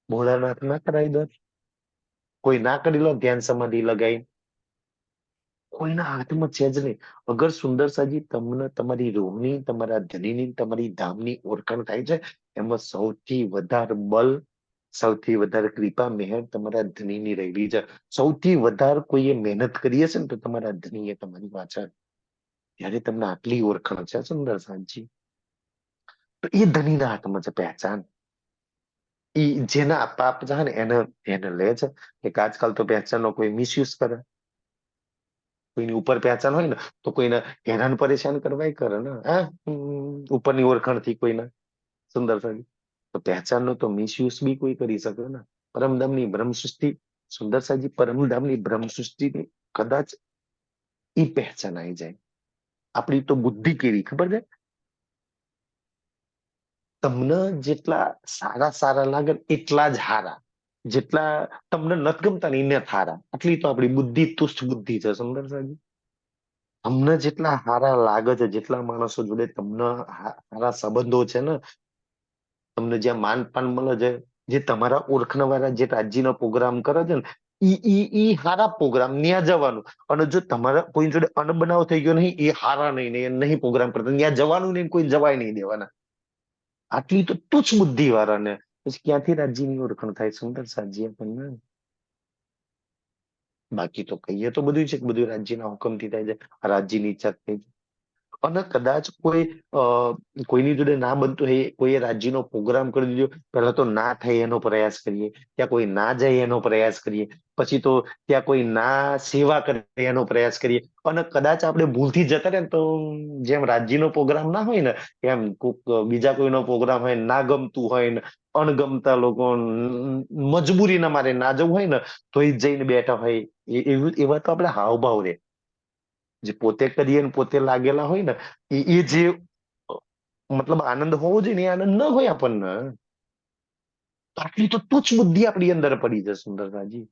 ભોળાનાથ ના કરાવી દોત, કોઈ ના કરી લો ધ્યાન સમાધિ લગાઈ. કોઈના હાથમાં છે જ નહીં. અગર સુંદર સાજી તમને તમારી રૂહની, તમારા ધનીની, તમારી ધામની ઓળખાણ થાય છે, એમાં સૌથી વધારે બલ, સૌથી વધારે કૃપા મેહર તમારા ધનીની રહેલી છે. સૌથી વધારે કોઈએ મહેનત કરી હશે ને તો તમારા ધનીએ તમારી પાછળ. ત્યારે તમને આટલી ઓળખાણ છે સુંદર સાજી. તો એ ધણીના હાથમાં છે પહેચાન. એ જેના પાપ છે ને એને એને લે છે. એક આજકાલ તો પહેચાનનો કોઈ મિસયુઝ કરે. કોઈની ઉપર પહેચાન હોય ને તો કોઈને હેરાન પરેશાન કરવા કરે ને ઉપરની ઓળખાણ થી કોઈને સુંદર સાજી. તો પહેચાનનો તો મિસયુઝ બી કોઈ કરી શકે ને. પરમધામની બ્રહ્મ સૃષ્ટિ સુંદર સાજી પરમધામની બ્રહ્મ સૃષ્ટિની કદાચ એ પહેચાન આવી જાય. આપણી તો બુદ્ધિ કેવી ખબર છે. તમને જેટલા સારા સારા લાગે ને એટલા જ હારા. જેટલા તમને નથી ગમતા ને એને હારા. આટલી તો આપણી બુદ્ધિ તુષ્ટ બુદ્ધિ છે સુંદર સાજી. તમને જેટલા હારા લાગે છે જેટલા માણસો જોડે તમને સારા સંબંધો છે ને તમને જ્યાં માન પાન મળે છે જે તમારા ઓળખણ વાળા જે રાજીનો પ્રોગ્રામ કરે છે ને ઈ હારા પ્રોગ્રામ ત્યાં જવાનું. અને જો તમારા કોઈ જોડે અનબનાવ થઈ ગયો નહીં એ હારા નહીં નહીં પ્રોગ્રામ કરતા ત્યાં જવાનું નહીં કોઈ જવાય નહીં દેવાના. આટલી તો તુચ્છ બુદ્ધિ વાળાને પછી ક્યાંથી રાજ્યની ઓળખાણ થાય સુંદર સાજી આપણને. બાકી તો કહીએ તો બધું છે કે બધું રાજ્યના હુકમથી થાય છે. રાજ્યની ઈચ્છા થઈ છે. અને કદાચ કોઈની જોડે ના બનતું હોય કોઈએ રાજ્યનો પ્રોગ્રામ કરી દીધો પહેલા તો ના થાય એનો પ્રયાસ કરીએ. ત્યાં કોઈ ના જાય એનો પ્રયાસ કરીએ. પછી તો ત્યાં કોઈ ના સેવા કરે એનો પ્રયાસ કરીએ. અને કદાચ આપણે ભૂલથી જતા રહે ને તો જેમ રાજ્યનો પ્રોગ્રામ ના હોય ને એમ બીજા કોઈનો પ્રોગ્રામ હોય ના ગમતું હોય ને અણગમતા લોકો મજબૂરીના મારે ના જવું હોય ને તો એ જઈને બેઠા હોય એવા તો આપણે હાવભાવ રે. જે પોતે કરીએ ને પોતે લાગેલા હોય ને એ જે મતલબ આનંદ હોવો જોઈએ ને એ આનંદ ન હોય આપણને. તો આટલી તો તુચ્છ બુદ્ધિ આપણી અંદર પડી છે સુંદરતાજી.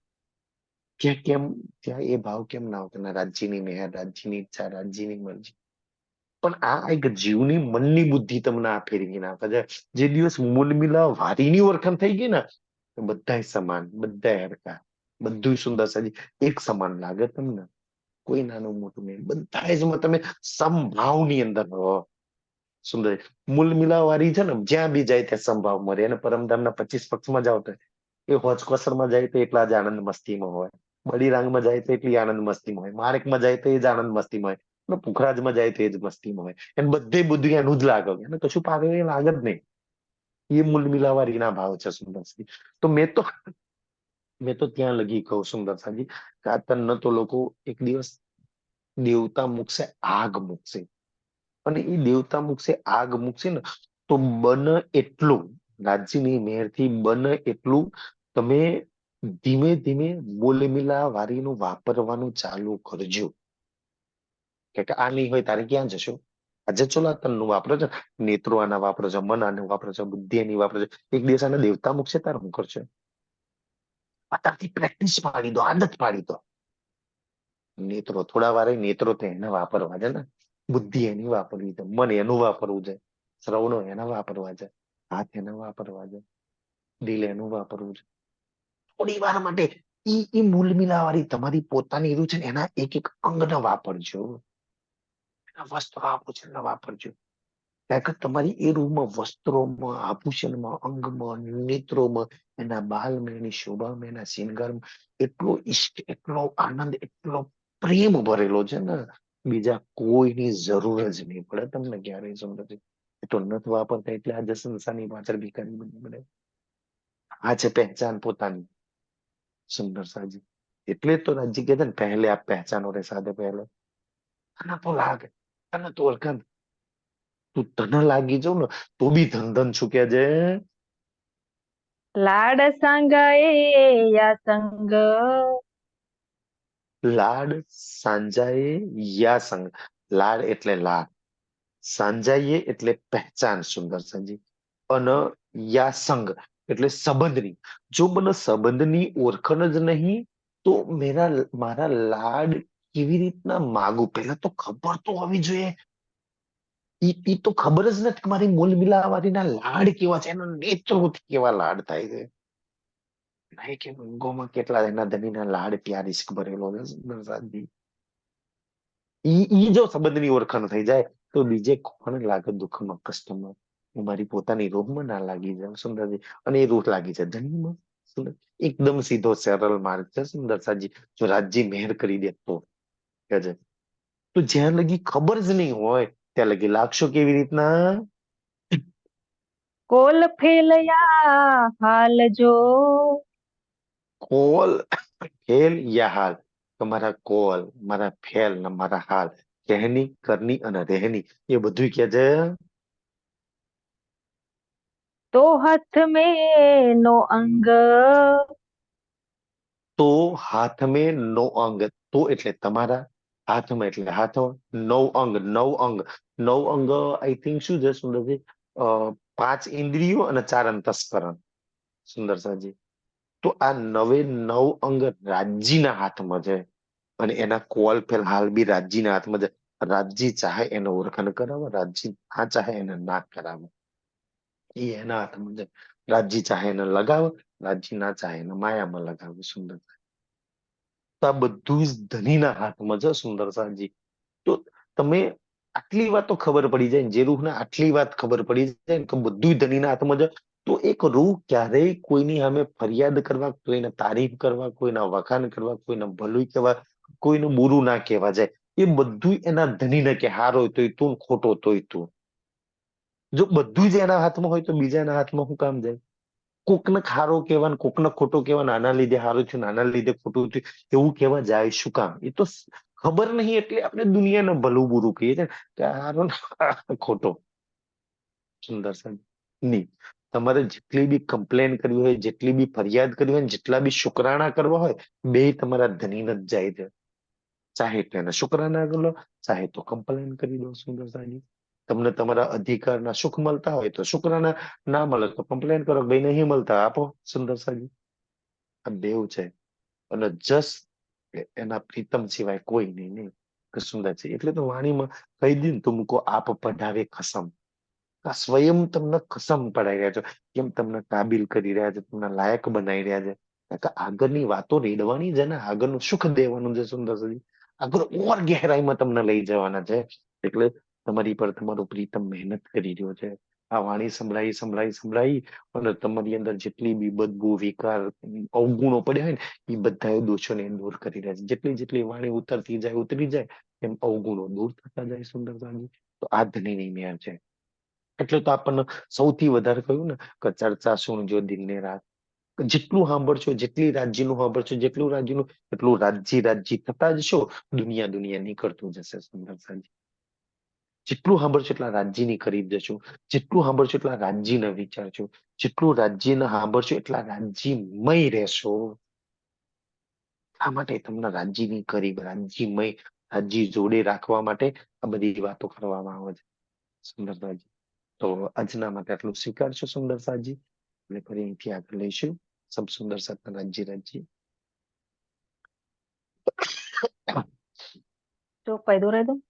કે કેમ ત્યાં એ ભાવ કેમ ના હોય રાજ્યની મેહર રાજ્યની ઈચ્છા રાજ્યની મરજી. પણ આ એક જીવની મનની બુદ્ધિ તમને આ ફેરવી નાખે છે. જે દિવસ મૂલ મિલા વારીની ઓળખાણ થઈ ગઈ ને તો બધાય સમાન બધાય હરખા બધું સુંદર સાજી એક સમાન લાગે તમને. કોઈ નાનું મોટું નહીં બધા જ તમે સમભાવની અંદર રહો. સુંદર મૂલ મિલાવાળી છે ને જ્યાં બી જાય ત્યાં સંભાવ મળે. અને પરમધામના 25 પક્ષમાં જાવ તો એ હોચકોસરમાં જાય તો એટલા જ આનંદ મસ્તીમાં હોય. બળીરાંગમાં જાય તો એટલી આનંદ મસ્તીમાં હોય. માણેકમાં જાય તો એ જ આનંદ મસ્તીમાં હોય. અને પુખરાજમાં જાય તો એ જ મસ્તીમાં હોય. એને બધે બધું એનું જ લાગે એને કશું પાછળ એ લાગે જ નહીં. એ મૂલ મિલાવાળીના ભાવ છે સુંદરસિંહ. તો મેં તો ત્યાં લગી કહું સુંદરસાજી કે આ તન તો લોકો એક દિવસ દેવતા મૂકશે આગ મૂકશે. અને એ દેવતા મૂકશે આગ મૂકશે ને તો બને એટલું રાજ્યની મેરથી બને એટલું તમે ધીમે ધીમે બોલમિલા વારીનું વાપરવાનું ચાલુ કરજો. કે આ નહીં હોય તારે ક્યાં જશો. આજે ચલો તનનું વાપરો છો નેત્રો આના વાપરો છો મન આનું વાપરો છો બુદ્ધિ એની વાપરો છો. એક દિવસ આને દેવતા મૂકશે તારે શું કરશે. અત્યારથી પ્રેક્ટિસ પાડી દો આદત પાડી દો. નેત્રો થોડા વારે નેત્રો તો એને વાપરવા છે ને બુદ્ધિ એની વાપરવી છે મન એનું વાપરવું છે. શ્રવણો એના વાપરવા છે. હાથ એના વાપરવા છે. દિલ એનું વાપરવું છે. થોડી વાર માટે ઈ મૂલ મિલાવાળી તમારી પોતાની રૂ છે ને એના એક એક અંગને વાપરજો. એના વસ્ત્રો આભૂષણ વાપરજો. કારણ કે તમારી એ રૂમમાં વસ્ત્રોમાં આભૂષણમાં અંગમાં નેત્રોમાં એના બાલમાં એની શોભામાં એના શિંગારમાં એટલો ઈષ્ટ એટલો આનંદ એટલો પ્રેમ ભરેલો છે ને બીજા કોઈની જરૂર જ નહીં પડે તમને ક્યારેય સુંદરજી. એ તો નથી વાપરતા એટલે આજે સંસારની પાછળ ભિખારી બની પડે. આ છે પહેચાન પોતાની સુંદર સાજી. એટલે તો રાજી કહે છે ને પહેલે આપ પહેચાનો રે સાધે પહેલે. તને તો લાગે તને તો ઓળખાણ તું તને લાગી જાવ ને તો બી ધન ધન શું કે છે. લાડ સાંગાએ યા સંગ. લાડ સાંજાએ યા સંગ. લાડ એટલે લાડ સાંજાઈએ એટલે પહેચાન સુંદર સંજી. અને યા સંગ એટલે સંબંધની. જો મને સંબંધની ઓળખણ જ નહીં તો મારા લાડ કેવી રીતના માગું પેલા તો ખબર તો હોવી જોઈએ. ઈ તો ખબર જ નથી કે મારી મૂલ મિલાવારીના લાડ કેવા છે એનો નેત્રોથી કેવા લાડ થાય છે. નહીં કે ગોમાં કેટલા એના ધણીના લાડ પ્યાર ઇશ્ક ભરેલો છે સુંદર સાજી. ઈ જો સંબંધની ઓળખાણ થઈ જાય તો બીજે કોણ લાગે દુઃખમાં કષ્ટમાં. હું મારી પોતાની રૂહમાં ના લાગી જાઉં સુંદરજી. અને એ રૂહ લાગી જાય ધણીમાં સુંદર. એકદમ સીધો સરળ માર્ગ છે સુંદર સાજી. જો રાજ્ય મહેર કરી દે તો ગજબ. તો જ્યાં લગી ખબર જ નહીં હોય ત્યાં લગી લાગશો કેવી રીતના. કોલ ફેલયા હાલ જો. કોલ ફેલ યા હાલ. તમારા કોલ, મારા ફેલ ને મારા હાલ, કહેની કરની અને રહેની એ બધું કે છે તો હાથ મેં નો અંગ. તો હાથ મેં નો અંગ. તો એટલે તમારા, હાથમાં એટલે હાથમાં, નવ અંગ, નવ અંગ. નવ અંગ આઈ થિંક શું છે સુંદરજી? અ, પાંચ ઇન્દ્રિયો અને ચાર અંતસ્કરણ. સુંદર સાજી. તો આ નવે નવ અંગ રાજ્યના હાથમાં છે. અને એના કોલ ફેલ હાલ બી રાજ્યના હાથમાં છે. રાજ્ય ચાહે એને ઓળખાણ કરાવે, રાજ્ય ના ચાહે એને ના કરાવે. એ એના હાથમાં છે. રાજ્ય ચાહે એને લગાવે, રાજ્ય ના ચાહે એને માયામાં લગાવે. સુંદર. તો આ બધું જ ધનીના હાથમાં છે સુંદર સાજી. તો તમે આટલી વાત તો ખબર પડી જાય ને, જે રૂહને આટલી વાત ખબર પડી જાય ને કે બધું ધનીના હાથમાં છે. તો એક રૂહ ક્યારેય કોઈની સામે ફરિયાદ કરવા, કોઈને તારીફ કરવા, કોઈના વખાણ કરવા, કોઈને ભલું કહેવા, કોઈનું બુરું ના કહેવા જાય. એ બધું એના ધનીને કે હારો તોય તું, ખોટો તોય તું. જો બધું જ એના હાથમાં હોય તો બીજાના હાથમાં શું કામ જાય? કોકને ખારો કહેવા ને કોકને ખોટો કહેવા, આના લીધે સારું થયું, આના લીધે ખોટું થયું, એવું કહેવા જાય શું કામ? એ તો ખબર નહીં એટલે આપણે દુનિયાને ભલું બુરું કહીએ છીએ કે આ હારો ને આ ખોટો. સુંદર સાહેબ. નહીં. તમારે જેટલી બી કમ્પ્લેન કરવી હોય, જેટલી બી ફરિયાદ કરવી હોય, જેટલા બી શુકરાણા કરવા હોય, બે તમારા ધનીને જ જાય છે. ચાહે તો એને શુકરાના કરી લો, ચાહે તો કમ્પ્લેન કરી દો. સુંદર સાહેબ. તમને તમારા અધિકારના સુખ મળતા હોય તો શુકરાના, ના મળે તો કમ્પ્લેન કરો, ભાઈ નહીં મળતા આપો. સુંદર સાહેબ. આ બેવ છે. અને જસ એના પ્રીતમ સિવાય કોઈ નહીં. નહીં કે સુંદર છે. એટલે તો વાણીમાં કહી દીધું ને, તુમકો આપ પઢાવે કસમ. આ સ્વયં તમને કસમ પડાઈ રહ્યા છો. કેમ તમને કાબિલ કરી રહ્યા છે, તમને લાયક બનાવી રહ્યા છે. કારણ કે આગળની વાતો રેડવાની છે ને, આગળનું સુખ દેવાનું છે. સુંદર છે. આગળ ઓર ગહેરાઈમાં તમને લઈ જવાના છે. એટલે તમારી પર તમારો પ્રીતમ મહેનત કરી રહ્યો છે. આ વાણી સંભળાઈ સંભળાઈ સંભળાઈ અને તમારી અંદર જેટલી બી બદબુ, વિકાર, અવગુણો પડ્યા હોય ને, એ બધા દોષોને દૂર કરી રહ્યા છે. જેટલી જેટલી વાણી ઉતરતી જાય, ઉતરી જાય, એમ અવગુણો દૂર થતા જાય. સુંદર સાજી. તો આ ધનીની મેર છે. એટલે તો આપણને સૌથી વધારે કહ્યું ને કે ચર્ચા સુણજો દિનને રાત. જેટલું સાંભળશો, જેટલી રાજ્યનું સાંભળશો, જેટલું રાજ્યનું, એટલું રાજ્ય રાજ્ય થતા જશો. દુનિયા દુનિયા નીકળતું જશે. સુંદર સાજી. જેટલું સાંભળશો એટલા રાજ્યની ખરીદ જશો. જેટલું સાંભળશો એટલા રાજ્યને વિચારશો. જેટલું રાજ્યને સાંભળશો એટલા રાજ્યમય રહેશો. આ માટે તમને રાજ્યની ગરીબ, રાજ્યમય, રાજ્ય જોડે રાખવા માટે આ બધી વાતો કરવામાં આવે છે. સુંદર સાજી. તો આજના માટે આટલું સ્વીકારશો સુંદર સાજી. એટલે ફરી અહીંથી આગળ લઈશું. સબ સુંદર સાતના રાજ્ય રાજ્ય. ચોપાઈ દોરાઈ દો.